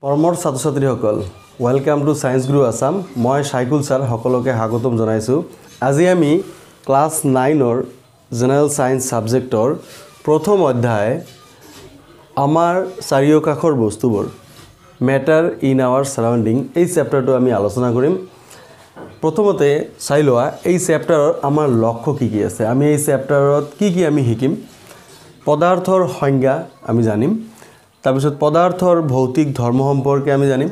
परমৰ ছাত্ৰ ছাত্ৰীসকল welcome to science Grew Assam মই সাইকুল স্যাৰ সকলোকে স্বাগতম জনাইছো আজি আমি ক্লাস 9 ৰ জেনাৰেল সায়েন্স সাবজেক্টৰ প্ৰথম অধ্যায় আমাৰ চাৰিওকাষৰ বস্তুবোৰ ম্যাটাৰ ইন আৱাৰ সাৰাউন্ডিং এই চেপ্টাৰটো আমি আলোচনা কৰিম প্ৰথমতে চাই লোৱা এই চেপ্টাৰৰ আমাৰ লক্ষ্য কি কি আছে আমি এই চেপ্টাৰত কি আমি শিকিম পদাৰ্থৰ সংজ্ঞা আমি জানিম তাৰপিছত পদাৰ্থৰ ভৌতিক ধৰ্ম সম্পৰ্কে আমি জানিম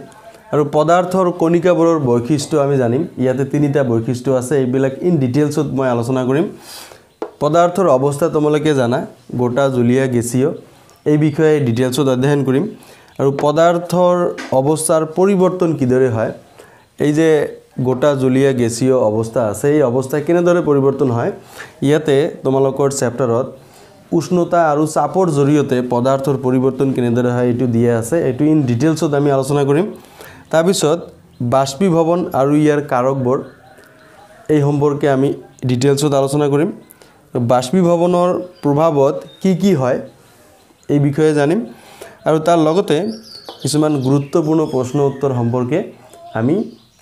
আৰু পদাৰ্থৰ কণিকাবোৰৰ বৈশিষ্ট্য আমি জানিম ইয়াতে তিনিটা বৈশিষ্ট্য আছে এইবিলাক ইন ডিটেইলছত মই আলোচনা কৰিম পদাৰ্থৰ অৱস্থা তোমালোকে জানা গোটা জুলীয়া গেছীয় এই বিষয়ে ডিটেইলছত অধ্যয়ন কৰিম আৰু পদাৰ্থৰ অৱস্থাৰ পৰিৱৰ্তন কিদৰে হয় এই যে গোটা জুলীয়া গেছীয় অৱস্থা আছে এই অৱস্থা কেনেদৰে পৰিৱৰ্তন হয় ইয়াতে তোমালোকৰ চেপ্টাৰত উষ্ণতা আৰু চাপৰ জৰিয়তে পদাৰ্থৰ পৰিৱৰ্তন কেনেদৰে হয় এটো দিয়া আছে এটো ইন ডিটেইলছত আমি আলোচনা কৰিম তাৰ পিছত বাষ্পীভৱন আৰু ইয়াৰ কাৰকবোৰ এই সম্পৰ্কে আমি ডিটেইলছত আলোচনা কৰিম বাষ্পীভৱনৰ প্ৰভাৱত কি হয় এই বিষয়ে জানিম আৰু তাৰ লগতে কিছুমান গুৰুত্বপূৰ্ণ প্ৰশ্ন উত্তৰ সম্পৰ্কে আমি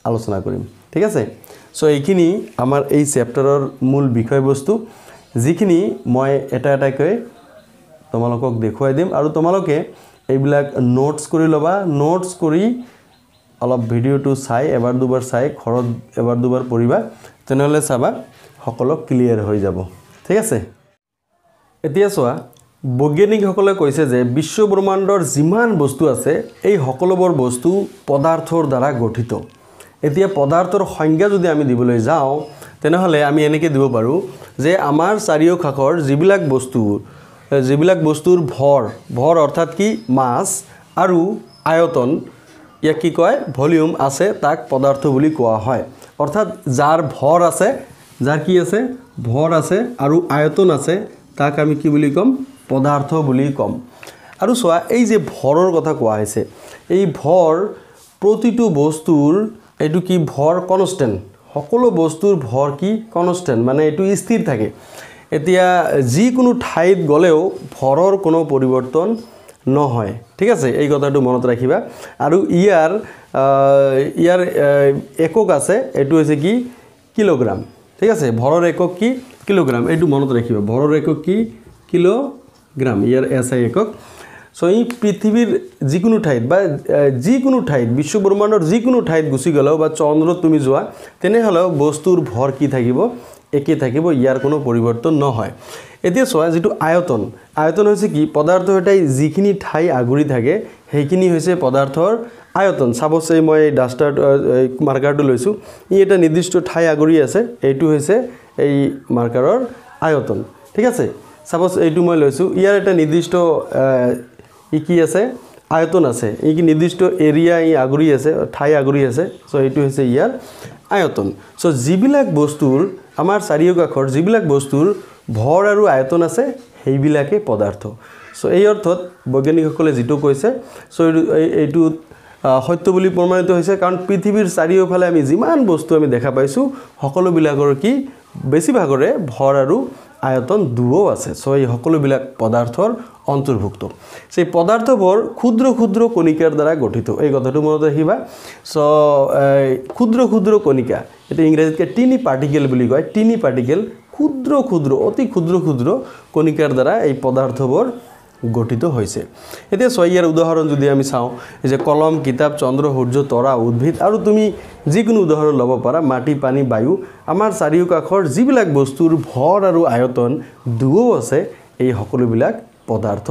আলোচনা কৰিম ঠিক আছে সো এইখিনি আমাৰ এই চেপ্টাৰৰ মূল বিষয়বস্তু যিখিনি মই এটা কৈ তোমালোকক দেখুৱাই দিম আৰু তোমালোকে এইবিলাক নোটস কৰি লবা নোটস কৰি অলপ ভিডিওটো চাই এবাৰ দুবাৰ চাই ঘৰত এবাৰ দুবাৰ পঢ়িবা তেনেহলে চাবা সকলো ক্লিয়াৰ হৈ যাব ঠিক আছে এতিয়া চোৱা বৈজ্ঞানিকসকলে কৈছে যে বিশ্ব ব্ৰহ্মাণ্ডৰ যিমান বস্তু আছে এই সকলোবোৰ বস্তু পদাৰ্থৰ দ্বাৰা গঠিত এতিয়া পদাৰ্থৰ সংজ্ঞা যদি আমি দিবলৈ যাওঁ তেনেহলে আমি এনেকৈ দিব পাৰো যে আমাৰ চাৰিওকাষৰ যিবিলাক বস্তুৰ ভৰ অৰ্থাৎ কি মাছ আৰু আয়তন ইয়াক কি কয় ভলিউম আছে তাক পদাৰ্থ বুলি কোৱা হয় অৰ্থাৎ যাৰ ভৰ আছে যাৰ কি আছে ভৰ আছে আৰু আয়তন আছে তাক আমি কি বুলি কম পদাৰ্থ বুলি কম আৰু চোৱা এই যে ভৰৰ কথা কোৱা হৈছে এই ভৰ প্ৰতিটো বস্তুৰ এটো কি ভৰ কনস্ট্যান্ট সকলো বস্তুৰ ভৰ কি কনস্ট্যান্ট মানে এটো স্থিৰ থাকে এতিয়া যি কোনো ঠাইত গলেও ভৰৰ কোনো পৰিৱৰ্তন নহয় ঠিক আছে এই কথাটো মনত ৰাখিবা আৰু ইয়াৰ একক আছে এটো হৈছে কি কিলোগ্ৰাম ঠিক আছে ভৰৰ একক কি কিলোগ্ৰাম এটো মনত ৰাখিবা ভৰৰ একক কি কিলোগ্ৰাম ইয়াৰ এসআই একক সো এই পৃথিৱীৰ যিকোনো ঠাইত বা যিকোনো ঠাইত বিশ্ব ব্ৰহ্মাণ্ডৰ যিকোনো ঠাইত গুছি গলো বা চন্দ্ৰত তুমি যোৱা তেনেহলে বস্তুৰ ভৰ কি থাকিব একে থাকিব ইয়াৰ কোনো পৰিৱৰ্তন নহয় এতিয়া চোৱা যেটো আয়তন হৈছে কি পদাৰ্থ এটাই যিখিনি ঠাই আগুৰি থাকে সেইখিনি হৈছে পদাৰ্থৰ আয়তন সাপোজ মই ডাস্টাৰ মাৰ্কাৰটো লৈছো ই এটা নিৰ্দিষ্ট ঠাই আগুৰি আছে এইটো হৈছে এই মাৰ্কাৰৰ আয়তন ঠিক আছে সাপোজ এইটো মই লৈছো ইয়াৰ এটা নিৰ্দিষ্ট কি আছে আয়তন আছে এই কি নিৰ্দিষ্ট এৰিয়া ই আগুৰি আছে ঠাই আগুৰি আছে সো এইটো হৈছে ইয়াৰ আয়তন সো যিবিলাক বস্তুৰ আমাৰ চাৰিওকাষৰ যিবিলাক বস্তুৰ ভৰ আৰু আয়তন আছে সেইবিলাকে পদাৰ্থ সো এই অৰ্থত বৈজ্ঞানিকসকলে যেটো কৈছে সো এইটো সত্য বুলি প্ৰমাণিত হৈছে কাৰণ পৃথিৱীৰ চাৰিওফালে আমি যিমান বস্তু আমি দেখা পাইছো সকলো বিলাকৰ কি বেছিভাগৰে ভৰ আৰু আয়তন দুও আছে সো এই সকলোবিলাক পদাৰ্থৰ অন্তৰ্ভুক্ত সেই পদাৰ্থবোৰ ক্ষুদ্ৰ কণিকাৰ দ্বাৰা গঠিত এই কথাটো মনত ৰাখিবা সো ক্ষুদ্ৰ কণিকা এটা ইংৰাজীত টিনি পাৰ্টিকেল বুলি কয় টিনি পাৰ্টিকেল ক্ষুদ্ৰ অতি ক্ষুদ্ৰ কণিকাৰ দ্বাৰা এই পদাৰ্থবোৰ গঠিত হৈছে এতিয়া ইয়াৰ উদাহৰণ যদি আমি চাওঁ যে কলম কিতাপ চন্দ্ৰ সূৰ্য তৰা উদ্ভিদ আৰু তুমি যিকোনো উদাহৰণ ল'ব পাৰা মাটি পানী বায়ু আমাৰ চাৰিওকাষৰ যিবিলাক বস্তুৰ ভৰ আৰু আয়তন দুও আছে এই সকলোবিলাক পদাৰ্থ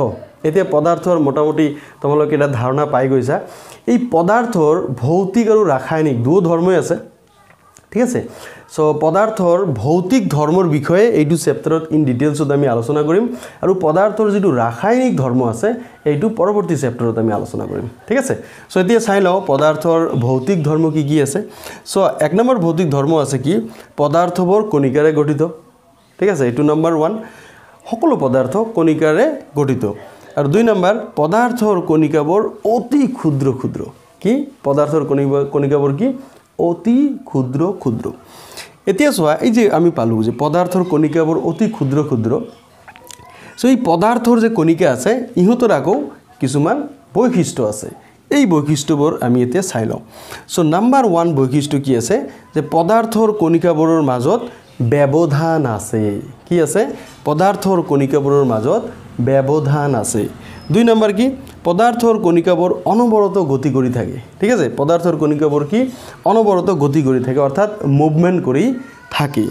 এতিয়া পদাৰ্থৰ মোটামুটি তোমালোকে এটা ধাৰণা পাই গৈছা এই পদাৰ্থৰ ভৌতিক আৰু ৰাসায়নিক দুও ধৰ্মই আছে ঠিক আছে সো পদাৰ্থৰ ভৌতিক ধৰ্মৰ বিষয়ে এইটো চেপ্টাৰত ইন ডিটেইলছত আমি আলোচনা কৰিম আৰু পদাৰ্থৰ যেটো ৰাসায়নিক ধৰ্ম আছে এইটো পৰৱৰ্তী চেপ্টাৰত আমি আলোচনা কৰিম ঠিক আছে সো এতিয়া চাই লও পদাৰ্থৰ ভৌতিক ধৰ্ম কি আছে সো এক নম্বৰ ভৌতিক ধৰ্ম আছে কি পদাৰ্থবোৰ কণিকাৰে গঠিত ঠিক আছে এইটো নম্বৰ 1 সকলো পদাৰ্থ কণিকাৰে গঠিত আৰু 2 নম্বৰ পদাৰ্থৰ কণিকাবোৰ অতি ক্ষুদ্ৰ কি পদাৰ্থৰ কণিকাবোৰ কি অতি ক্ষুদ্ৰ এতিয়া চোৱা এই যে আমি পালো যে পদাৰ্থৰ কণিকাবোৰ অতি ক্ষুদ্ৰ সো এই পদাৰ্থৰ যে কণিকা আছে ইহঁতৰ আকৌ কিছুমান বৈশিষ্ট্য আছে এই বৈশিষ্ট্যবোৰ আমি এতিয়া চাই লওঁ সো নাম্বাৰ 1 বৈশিষ্ট্য কি আছে যে পদাৰ্থৰ কণিকাবোৰৰ মাজত ব্যৱধান আছে কি আছে পদাৰ্থৰ কণিকাবোৰৰ মাজত ব্যৱধান আছে 2 নম্বৰ কি পদাৰ্থৰ কণিকাবোৰ অনবৰত গতি কৰি থাকে ঠিক আছে পদাৰ্থৰ কণিকাবোৰ কি অনবৰত গতি কৰি থাকে অৰ্থাৎ মুভমেন্ট কৰি থাকে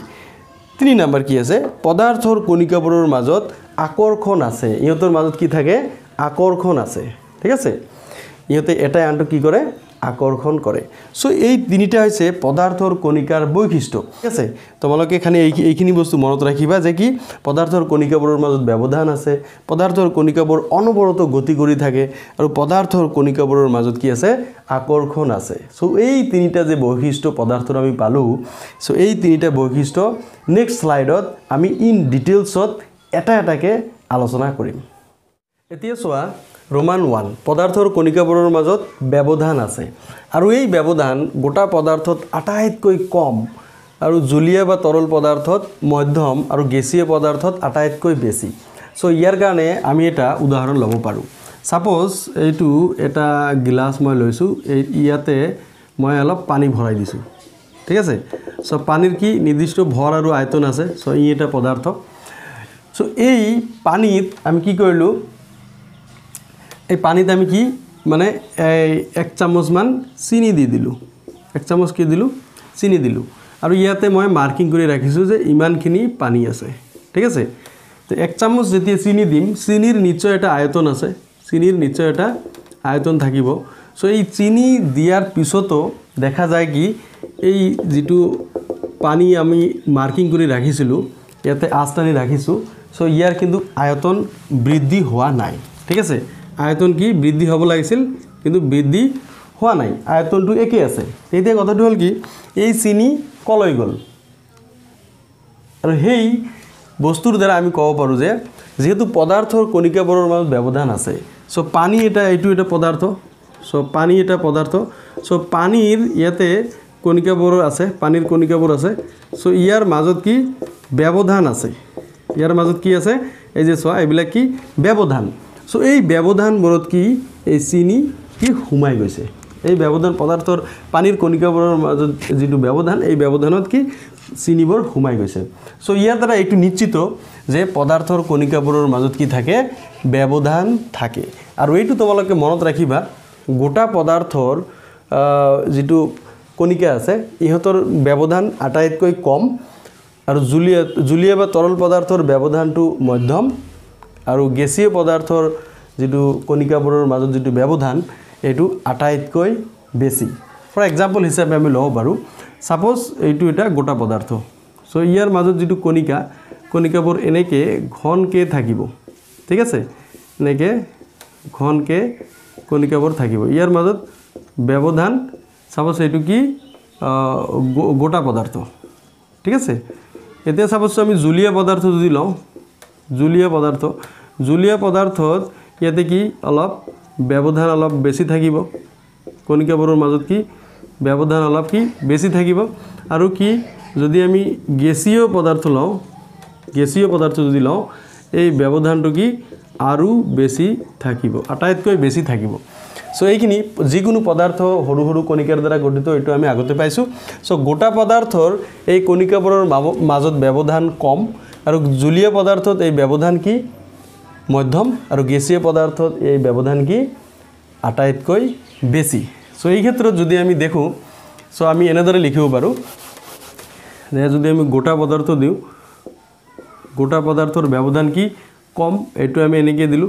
3 নম্বৰ কি আছে পদাৰ্থৰ কণিকাবোৰৰ মাজত আকৰ্ষণ আছে ইহঁতৰ মাজত কি থাকে আকৰ্ষণ আছে ঠিক আছে ইহঁতে এটাই আনটো কি কৰে আকৰ্ষণ কৰে সো এই তিনিটা হৈছে পদাৰ্থৰ কণিকাৰ বৈশিষ্ট্য ঠিক আছে তোমালোকে খালি এইখিনি বস্তু মনত ৰাখিবা যে কি পদাৰ্থৰ কণিকাবোৰৰ মাজত ব্যৱধান আছে পদাৰ্থৰ কণিকাবোৰ অনবৰত গতি কৰি থাকে আৰু পদাৰ্থৰ কণিকাবোৰৰ মাজত কি আছে আকৰ্ষণ আছে সো এই তিনিটা যে বৈশিষ্ট্য পদাৰ্থৰ আমি পালো সো এই তিনিটা বৈশিষ্ট্য নেক্সট স্লাইডত আমি ইন ডিটেইলছত এটা এটাকে আলোচনা কৰিম এতিয়া চোৱা Roman 1 পদাৰ্থৰ কণিকাবোৰৰ মাজত ব্যৱধান আছে আৰু এই ব্যৱধান গোটা পদাৰ্থত আটাইতকৈ কম আৰু জলীয় বা তৰল পদাৰ্থত মধ্যম আৰু গেছীয় পদাৰ্থত আটাইতকৈ বেছি সো ইয়াৰ কাৰণে আমি এটা উদাহৰণ ল'ব পাৰো সাপোজ এইটো এটা গ্লাস মই লৈছো ইয়াতে মই অলপ পানী ভৰাই দিছো ঠিক আছে সো পানীৰ কি নিৰ্দিষ্ট ভৰ আৰু আয়তন আছে সো ই এটা পদাৰ্থ সো এই পানীত আমি কি কৰিলো এই পানীতে আমি কি মানে 1 চামচ মান চিনি দি দিলু 1 চামচ কি দিলু চিনি দিলু আৰু ইয়াতে মই মাৰ্কিং কৰি ৰাখিছো যে ইমানখিনি পানী আছে ঠিক আছে তো 1 চামচ যেতিয়া চিনি দিম চিনিৰ নিশ্চয় এটা আয়তন আছে চিনিৰ নিশ্চয় এটা আয়তন থাকিব সো এই চিনি দিয়াৰ পিছতো দেখা যায় কি এই যেটো পানী আমি মাৰ্কিং কৰি ৰাখিছিলো ইয়াতে আস্তানি ৰাখিছো সো ইয়াৰ কিন্তু আয়তন বৃদ্ধি হোৱা নাই ঠিক আছে আয়তন কি বৃদ্ধি হ'ব লাগিছিল কিন্তু বৃদ্ধি হোৱা নাই আয়তনটো একে আছে এতিয়া কথাটো হল কি এই চিনি কলৈ গল আৰু হেই বস্তুৰ দ্বাৰা আমি ক'ব পাৰো যে যেহেতু পদাৰ্থৰ কণিকাবোৰৰ মাজত ব্যৱধান আছে সো পানী এইটো এটা পদাৰ্থ সো পানী এটা পদাৰ্থ সো পানীৰ ইয়াতে কণিকাবোৰ আছে পানীৰ কণিকাবোৰ আছে সো ইয়াৰ মাজত কি ব্যৱধান আছে ইয়াৰ মাজত কি আছে এই যে চোৱা এইবিলাক কি ব্যৱধান সো এই ব্যৱধানবোৰত কি এই চিনি কি হুমাই গৈছে এই ব্যৱধান পদাৰ্থৰ পানীৰ কণিকাবোৰৰ মাজত যেটো ব্যৱধান এই ব্যৱধানত কি চিনিবোৰ হুমাই গৈছে সো ইয়াৰ দ্বাৰা এইটো নিশ্চিত যে পদাৰ্থৰ কণিকাবোৰৰ মাজত কি থাকে ব্যৱধান থাকে আৰু এইটো তোমালোকে মনত ৰাখিবা গোটা পদাৰ্থৰ যেটো কণিকা আছে ইহঁতৰ ব্যৱধান আটাইতকৈ কম আৰু জলীয় বা তৰল পদাৰ্থৰ ব্যৱধানটো মধ্যম আৰু গেছীয় পদাৰ্থৰ যেটো কণিকাবোৰৰ মাজত যেটো ব্যৱধান এটো আটাইতকৈ বেছি ফৰ এক্সাম্পল হিচাপে আমি লও পাৰো সাপোজ এইটো এটা গোটা পদাৰ্থ সো ইয়াৰ মাজত যেটো কণিকাবোৰ এনেকে ঘনকে থাকিব ঠিক আছে এনেকে ঘনকে কণিকাবোৰ থাকিব ইয়াৰ মাজত ব্যৱধান সাপোজ এইটো কি গোটা পদাৰ্থ ঠিক আছে এতিয়া সাপোজ আমি জলীয় পদাৰ্থ যদি লও জলীয় পদাৰ্থত ইয়াতে কি অলপ ব্যৱধান অলপ বেছি থাকিব কণিকাবোৰৰ মাজত কি ব্যৱধান অলপ কি বেছি থাকিব আৰু কি যদি আমি গেছীয় পদাৰ্থ যদি লও এই ব্যৱধানটো কি আৰু বেছি থাকিব আটাইতকৈ বেছি থাকিব সো এইখিনি যিকোনো পদাৰ্থ হৰু হৰু কণিকাৰ দ্বাৰা গঠিত এটো আমি আগতে পাইছো সো গোটা পদাৰ্থৰ এই কণিকাবোৰৰ মাজত ব্যৱধান কম আৰু জলীয় পদাৰ্থত এই ব্যৱধান কি মধ্যম আৰু গেছীয় পদাৰ্থত এই ব্যৱধান কি আটাইতকৈ বেছি সো এই ক্ষেত্ৰত যদি আমি দেখো সো আমি এনেদৰে লিখিব পাৰো যে যদি আমি গোটা পদাৰ্থ দিও গোটা পদাৰ্থৰ ব্যৱধান কি কম এটো আমি এনেকে দিলু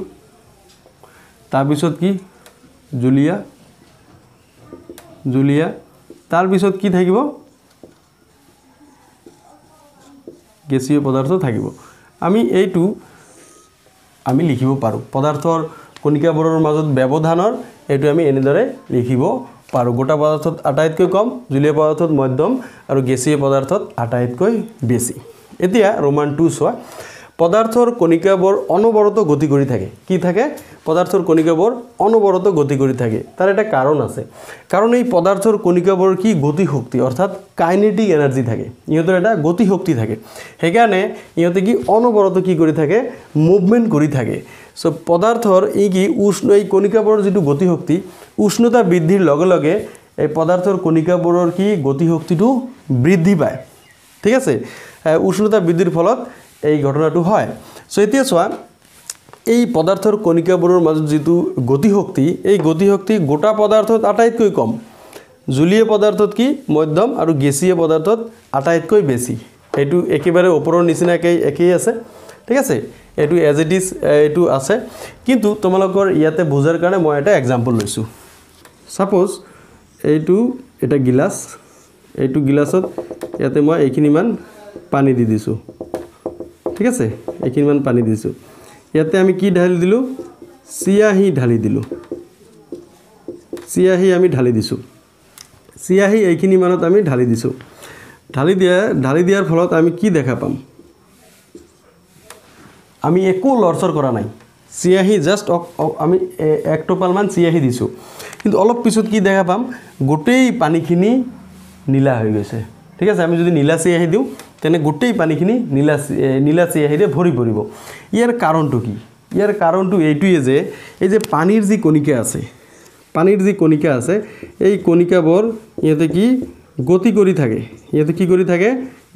তাৰ পিছত কি জুলিয়া তাৰ পিছত কি থাকিব গেছীয় পদাৰ্থ থাকিব আমি এইটো আমি লিখিব পাৰো পদাৰ্থৰ কণিকাবোৰৰ মাজত ব্যৱধানৰ এটো আমি এনেদৰে লিখিব পাৰো গোটা পদাৰ্থত আটাইতকৈ কম জলীয় পদাৰ্থত মধ্যম আৰু গেছীয় পদাৰ্থত আটাইতকৈ বেছি এতিয়া ৰোমান 2 সোৱা পদাৰ্থৰ কণিকাবোৰ অনবৰত গতি কৰি থাকে কি থাকে পদাৰ্থৰ কণিকাবোৰ অনবৰত গতি কৰি থাকে তাৰ এটা কাৰণ আছে কাৰণ এই পদাৰ্থৰ কণিকাবোৰ কি গতি শক্তি অৰ্থাৎ কাইনেটিক এনাৰ্জি থাকে ইহঁতৰ এটা গতি শক্তি থাকে হেকাৰণে ইহঁতে কি অনবৰত কি কৰি থাকে মুভমেন্ট কৰি থাকে সো পদাৰ্থৰ ই কি উষ্ণ এই কণিকাবোৰৰ যেটো গতি শক্তি উষ্ণতা বৃদ্ধিৰ লগে লগে এই পদাৰ্থৰ কণিকাবোৰৰ কি গতি শক্তিটো বৃদ্ধি পায় ঠিক আছে উষ্ণতা বৃদ্ধিৰ ফলত এই ঘটনাটো হয় সো এতিয়া চোৱা এই পদাৰ্থৰ কণিকাবোৰৰ মাজত যেটো গতি শক্তি এই গতি শক্তি গোটা পদাৰ্থত আটাইতকৈ কম জলীয় পদাৰ্থত কি মধ্যম আৰু গেছীয় পদাৰ্থত আটাইতকৈ বেছি এটো একেবাৰে ওপৰৰ নিচিনাকৈ একেই আছে ঠিক আছে এটো এজ ইট ইজ এটো আছে কিন্তু তোমালোকৰ ইয়াতে বুজাৰ কাৰণে মই এটা এক্সাম্পল লৈছো সাপোজ এইটো এটা গিলাস এইটো গিলাসত ইয়াতে মই এইখিনিমান পানী দি দিছো ঠিক আছে এইখিনিমান পানী দিছো ইয়াতে আমি কি ঢালি দিলো চিয়াহি ঢালি দিলো চিয়াহি আমি ঢালি দিছো চিয়াহি এইখিনি মানত আমি ঢালি দিছো ঢালি দিয়াৰ ফলত আমি কি দেখা পাম আমি একো লৰচৰ কৰা নাই চিয়াহি জাস্ট আমি এক টোপাল মান চিয়াহি দিছো কিন্তু অলপ পিছত কি দেখা পাম গোটেই পানীখিনি নীলা হৈ গৈছে ঠিক আছে আমি যদি নীলা চিয়াহি দিও তেনে গোটেই পানীখিনি নীলা চিয়াহিৰে ভৰি পৰিব ইয়াৰ কাৰণটো কি ইয়াৰ কাৰণটো এইটোৱে যে এই যে পানীৰ যি কণিকা আছে এই কণিকাবোৰ ইয়াতে কি গতি কৰি থাকে ইয়াতে কি কৰি থাকে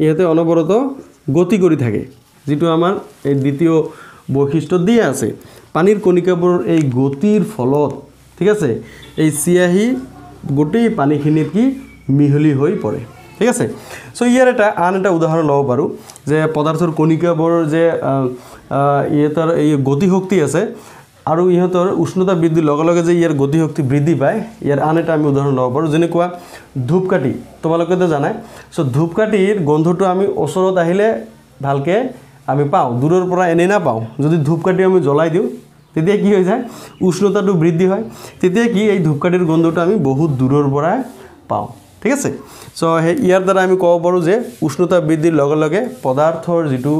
ইয়াতে অনবৰত গতি কৰি থাকে যেটো আমাৰ এই দ্বিতীয় বৈশিষ্ট্য দিয়া আছে পানীৰ কণিকাবোৰৰ এই গতিৰ ফলত ঠিক আছে এই চিয়াহি গোটেই পানীখিনিত কি মিহলি হৈ পৰে ঠিক আছে সো ইয়াৰ আন এটা উদাহৰণ লব পাৰো যে পদাৰ্থৰ কণিকাবোৰৰ যে ইহঁতৰ এই গতি শক্তি আছে আৰু ইহঁতৰ উষ্ণতা বৃদ্ধিৰ লগে লগে যে ইয়াৰ গতি শক্তি বৃদ্ধি পায় ইয়াৰ আন এটা আমি উদাহৰণ লব পাৰো যেনেকুৱা ধূপকাঠি তোমালোকে তো জানাই সো ধূপকাঠিৰ গন্ধটো আমি ওচৰত আহিলে ভালকে আমি পাওঁ দূৰৰ পৰা এনে না পাওঁ যদি ধূপকাঠি আমি জ্বলাই দিও তেতিয়া কি হৈ যায় উষ্ণতাটো বৃদ্ধি হয় তেতিয়া কি এই ধূপকাঠিৰ গন্ধটো আমি বহুত দূৰৰ পৰা পাওঁ ঠিক আছে সো ইয়াৰ দ্বাৰা আমি ক'ব পাৰো যে উষ্ণতা বৃদ্ধিৰ লগে লগে পদাৰ্থৰ যেটো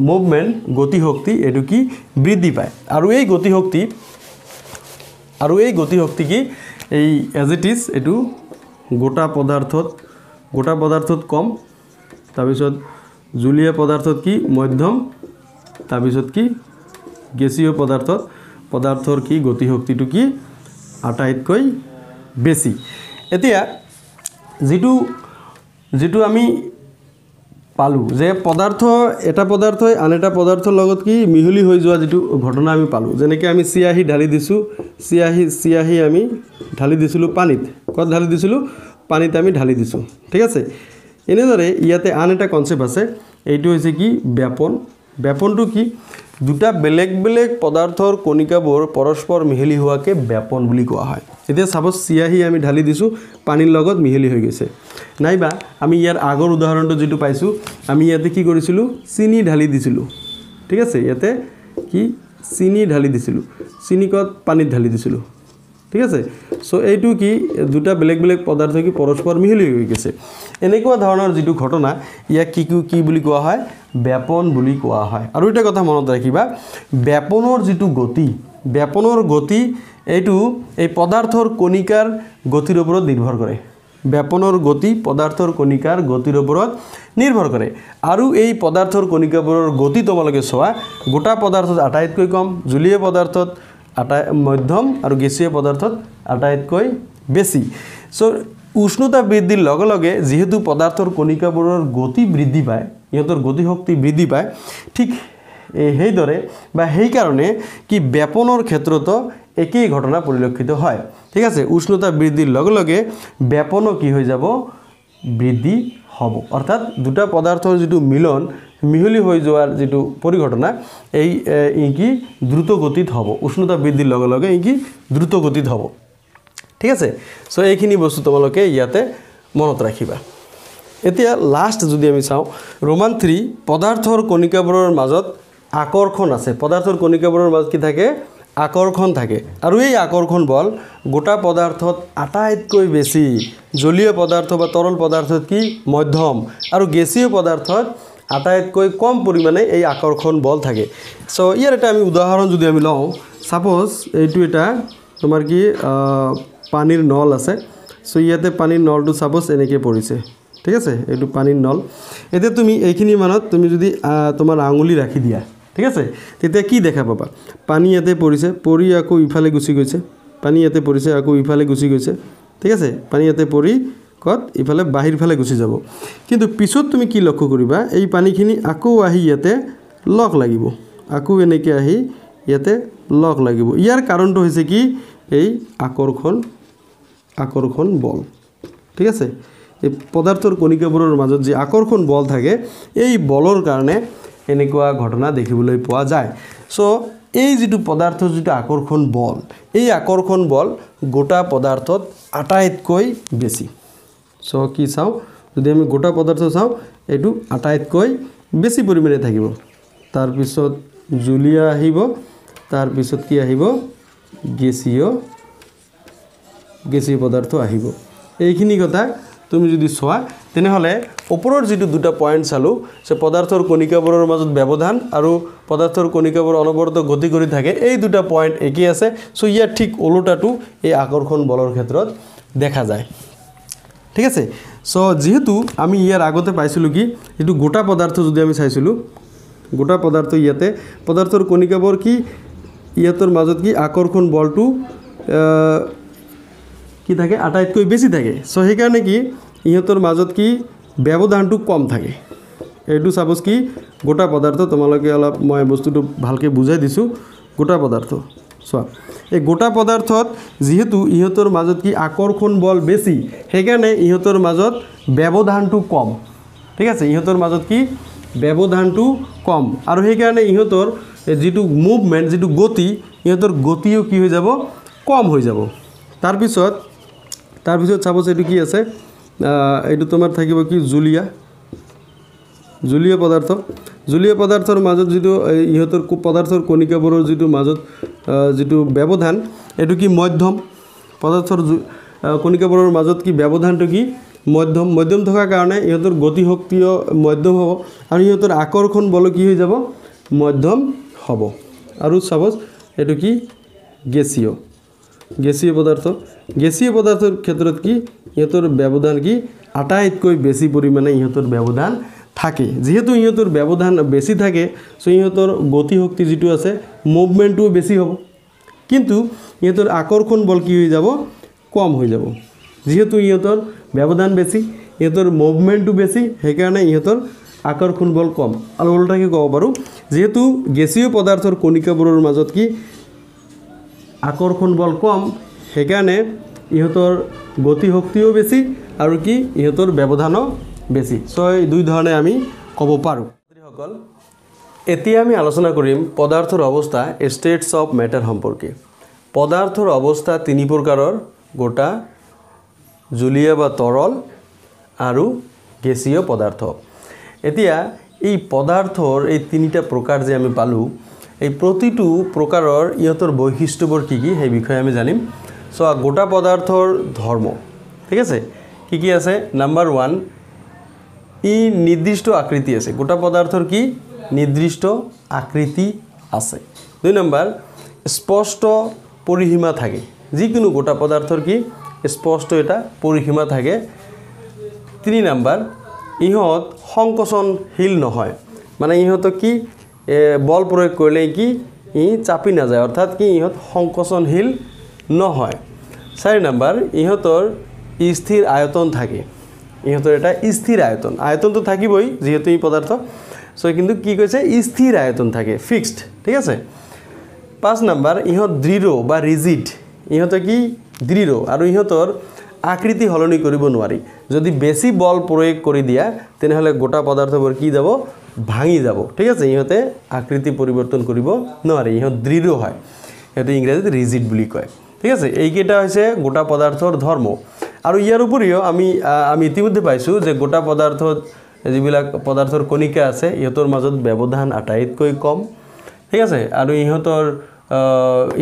মুভমেন্ট গতি শক্তি এটো কি বৃদ্ধি পায় আৰু এই গতি শক্তি কি এই এজ ইট ইজ এটো গোটা পদাৰ্থত কম তাৰপিছত জলীয় পদাৰ্থত কি মধ্যম তাৰপিছত কি গেছীয় পদাৰ্থৰ কি গতি শক্তিটো কি আটাইতকৈ বেছি এতিয়া যেটো আমি পালো যে এটা পদাৰ্থই আন এটা পদাৰ্থৰ লগত কি মিহলি হৈ যোৱা যেটো ঘটনা আমি পালো যেনেকৈ আমি চিয়াহি ঢালি দিছো চিয়াহি আমি ঢালি দিছিলো পানীত কত ঢালি দিছিলো পানীত আমি ঢালি দিছো ঠিক আছে এনেদৰে ইয়াতে আন এটা কনসেপ্ট আছে এইটো হৈছে কি ব্যাপনটো কি দুটা বেলেগ পদাৰ্থৰ কণিকাবোৰ পৰস্পৰ মিহলি হোৱাকে ব্যাপন বুলি কোৱা হয় এতিয়া সাপোজ চিয়াহি আমি ঢালি দিছো পানীৰ লগত মিহলি হৈ গৈছে নাইবা আমি ইয়াৰ আগৰ উদাহৰণটো যেটো পাইছো আমি ইয়াতে কি কৰিছিলো চিনি ঢালি দিছিলো ঠিক আছে ইয়াতে কি চিনি ঢালি দিছিলো চিনিকত পানীত ঢালি দিছিলো ঠিক আছে সো এইটো কি দুটা বেলেগ পদাৰ্থ কি পৰস্পৰ মিহলি হৈ গৈছে এনেকুৱা ধৰণৰ যেটো ঘটনা ইয়াক কি বুলি কোৱা হয় ব্যাপন বুলি কোৱা হয় আৰু এটা কথা মনত ৰাখিবা ব্যাপনৰ যেটো গতি এইটো এই পদাৰ্থৰ কণিকাৰ গতিৰ ওপৰত নিৰ্ভৰ কৰে ব্যাপনৰ গতি পদাৰ্থৰ কণিকাৰ গতিৰ ওপৰত নিৰ্ভৰ কৰে আৰু এই পদাৰ্থৰ কণিকাবোৰৰ গতি তোমালোকে চোৱা গোটা পদাৰ্থত আটাইতকৈ কম জলীয় পদাৰ্থত মধ্যম আৰু গেছীয় পদাৰ্থত আটাইতকৈ বেছি সো উষ্ণতা বৃদ্ধিৰ লগে লগে যেহেতু পদাৰ্থৰ কণিকাবোৰৰ গতি বৃদ্ধি পায় ইহঁতৰ গতি শক্তি বৃদ্ধি পায় ঠিক সেইদৰে বা সেই কাৰণে কি ব্যাপনৰ ক্ষেত্ৰতো একেই ঘটনা পৰিলক্ষিত হয় ঠিক আছে উষ্ণতা বৃদ্ধিৰ লগে লগে ব্যাপনো কি হৈ যাব বৃদ্ধি হ'ব অৰ্থাৎ দুটা পদাৰ্থৰ যেটো মিহলি হৈ যোৱাৰ যেটো পৰিঘটনা এই কি দ্ৰুত গতিত হ'ব উষ্ণতা বৃদ্ধিৰ লগে লগে কি দ্ৰুত গতিত হ'ব ঠিক আছে সো এইখিনি বস্তু তোমালোকে ইয়াতে মনত ৰাখিবা এতিয়া লাষ্ট যদি আমি চাও ৰোমান 3 পদাৰ্থৰ কণিকাবোৰৰ মাজত আকৰ্ষণ আছে পদাৰ্থৰ কণিকাবোৰৰ মাজত কি থাকে আকৰ্ষণ থাকে আৰু এই আকৰ্ষণ বল গোটা পদাৰ্থত আটাইতকৈ বেছি জলীয় পদাৰ্থ বা তৰল পদাৰ্থত কি মধ্যম আৰু গেছীয় পদাৰ্থত আটাইতকৈ কম পৰিমাণে এই আকৰ্ষণ বল থাকে সো ইয়াৰ এটা আমি উদাহৰণ যদি আমি লওঁ সাপোজ এইটো এটা তোমাৰ কি পানীৰ নল আছে সো ইয়াতে পানীৰ নলটো সাপোজ এনেকৈ পৰিছে ঠিক আছে এইটো পানীৰ নল এতিয়া তুমি এইখিনি মানত তুমি যদি তোমাৰ আঙুলি ৰাখি দিয়া ঠিক আছে তেতিয়া কি দেখা পাবা পানী ইয়াতে পৰিছে পৰি আকৌ ইফালে গুচি গৈছে পানী ইয়াতে পৰিছে আকৌ ইফালে গুচি গৈছে ঠিক আছে পানী ইয়াতে পৰি কত ইফালে বাহিৰ ফালে গুচি যাব কিন্তু পিছত তুমি কি লক্ষ্য কৰিবা এই পানীখিনি আকৌ আহি ইয়াতে লগ লাগিব আকৌ এনেকৈ আহি ইয়াতে লগ লাগিব ইয়াৰ কাৰণটো হৈছে কি এই আকৰ্ষণ বল ঠিক আছে এই পদাৰ্থৰ কণিকাবোৰৰ মাজত যে আকৰ্ষণ বল থাকে এই বলৰ কাৰণে এনেকুৱা ঘটনা দেখিবলৈ পোৱা যায় সো এই যেটো পদাৰ্থৰ যেটো আকৰ্ষণ বল এই আকৰ্ষণ বল গোটা পদাৰ্থত আটাইতকৈ বেছি সো কি চাও যদি আমি গোটা পদাৰ্থ চাও এটো আটাইতকৈ বেছি পৰিমাণে থাকিব তাৰ পিছত জুলীয়া আহিব তাৰ পিছত কি আহিব গেছীয় পদাৰ্থ আহিব এইখিনি কথা তুমি যদি চোৱা তেনেহলে ওপৰৰ যেটো দুটা পয়েন্ট চালো সে পদাৰ্থৰ কণিকাবোৰৰ মাজত ব্যৱধান আৰু পদাৰ্থৰ কণিকাবোৰ অনবৰত গতি কৰি থাকে এই দুটা পয়েন্ট একেই আছে সো ইয়াৰ ঠিক ওলোটাটো এই আকৰ্ষণ বলৰ ক্ষেত্ৰত দেখা যায় ঠিক আছে সো যেহেতু আমি ইয়াৰ আগতে পাইছিলো কি এটো গোটা পদাৰ্থ যদি আমি চাইছিলো গোটা পদাৰ্থ ইয়াতে পদাৰ্থৰ কণিকাবোৰ কি ইয়াতৰ মাজত কি আকৰ্ষণ বলটো কি থাকে আটাইতকৈ বেছি থাকে সো সেই কাৰণে কি ইহতৰ মাজত কি ব্যৱধানটো কম থাকে এটো সাপোজ কি গোটা পদাৰ্থ তোমালোকে অলপ মই বস্তুটো ভালকে বুজাই দিছো গোটা পদাৰ্থ চোৱা এই গোটা পদাৰ্থত যেহেতু ইহতৰ মাজত কি আকৰ্ষণ বল বেছি সেই কাৰণে ইহতৰ মাজত ব্যৱধানটো কম ঠিক আছে ইহতৰ মাজত কি ব্যৱধানটো কম আৰু সেই কাৰণে ইহতৰ যেটো মুভমেন্ট যেটো গতি ইহতৰ গতিও কি হৈ যাব কম হৈ যাব তাৰ পিছত সাপোজ এটো কি আছে এটো তোমাৰ থাকিব কি জুলীয় পদাৰ্থৰ মাজত যেটো ইহতৰ পদাৰ্থৰ কণিকাবোৰৰ যেটো মাজত যেটো ব্যৱধান এটো কি মধ্যম পদাৰ্থৰ কণিকাবোৰৰ মাজত কি ব্যৱধানটো কি মধ্যম থকাৰ কাৰণে ইহতৰ গতি শক্তিও মধ্যম হ'ব আৰু ইহতৰ আকৰ্ষণ বল কি হৈ যাব মধ্যম হ'ব আৰু সাপোজ এটো কি গেছীয় পদাৰ্থৰ ক্ষেত্ৰত কি ইহতৰ ব্যৱধান কি আটাইতকৈ বেছি পৰিমাণে ইহতৰ ব্যৱধান থাকে যেহেতু ইহতৰ ব্যৱধান বেছি থাকে সো ইহতৰ গতি শক্তি যেটো আছে মুভমেন্টটো বেছি হ'ব কিন্তু ইহতৰ আকৰ্ষণ বল কি হৈ যাব কম হৈ যাব যেহেতু ইহতৰ ব্যৱধান বেছি ইহতৰ মুভমেন্টটো বেছি সেই কাৰণে ইহতৰ আকৰ্ষণ বল কম আৰু উল্টাকে ক'ব পাৰো যেহেতু গেছীয় পদাৰ্থৰ কণিকাবোৰৰ মাজত কি আকৰ্ষণ বল কম সেই কাৰণে ইহতৰ গতি শক্তিও বেছি আৰু কি ইহতৰ ব্যৱধানো বেছি সো এই দুই ধৰণে আমি ক'ব পাৰো সকল এতিয়া আমি আলোচনা কৰিম পদাৰ্থৰ অৱস্থা ষ্টেটস অফ ম্যাটাৰ সম্পৰ্কে পদাৰ্থৰ অৱস্থা তিনি প্ৰকাৰৰ গোটা জুলীয়া বা তৰল আৰু গেছীয় পদাৰ্থ এতিয়া এই পদাৰ্থৰ এই তিনিটা প্ৰকাৰ যে আমি পালো এই প্ৰতিটো প্ৰকাৰৰ ইহতৰ বৈশিষ্ট্যবোৰ কি সেই বিষয়ে আমি জানিম সো গোটা পদাৰ্থৰ ধৰ্ম ঠিক আছে কি আছে নাম্বাৰ 1 ই নিৰ্দিষ্ট আকৃতি আছে গোটা পদাৰ্থৰ কি নিৰ্দিষ্ট আকৃতি আছে 2 নম্বৰ স্পষ্ট পৰিসীমা থাকে যিকোনো গোটা পদাৰ্থৰ কি স্পষ্ট এটা পৰিসীমা থাকে 3 নম্বৰ ইহত সংকোচনশীল নহয় মানে ইহত কি বল প্ৰয়োগ কৰিলে কি ই চাপি না যায় অৰ্থাৎ কি ইহত সংকোচনশীল নহয় 4 নম্বৰ ইহতৰ স্থিৰ আয়তন থাকে ইহতৰ এটা স্থিৰ আয়তনটো থাকিবই যেহেতু এই পদাৰ্থ সো কিন্তু কি কৈছে স্থিৰ আয়তন থাকে ফিক্সড ঠিক আছে 5 নম্বৰ ইহত দৃঢ় বা ৰিজিড ইহত কি দৃঢ় আৰু ইহতৰ আকৃতি হলনি কৰিব নোৱাৰি যদি বেছি বল প্ৰয়োগ কৰি দিয়া তেনেহলে গোটা পদাৰ্থবোৰ কি যাব ভাঙি যাব ঠিক আছে ইহতে আকৃতি পৰিৱৰ্তন কৰিব নোৱাৰি ইহত দৃঢ় হয় এটো ইংৰাজীত ৰিজিড বুলি কয় ঠিক আছে এই কেইটা হৈছে গোটা পদাৰ্থৰ ধৰ্ম আৰু ইয়াৰ উপৰিও আমি ইতিমধ্যে পাইছো যে গোটা পদাৰ্থত যিবিলাক পদাৰ্থৰ কণিকা আছে ইহতৰ মাজত ব্যৱধান আটাইতকৈ কম ঠিক আছে আৰু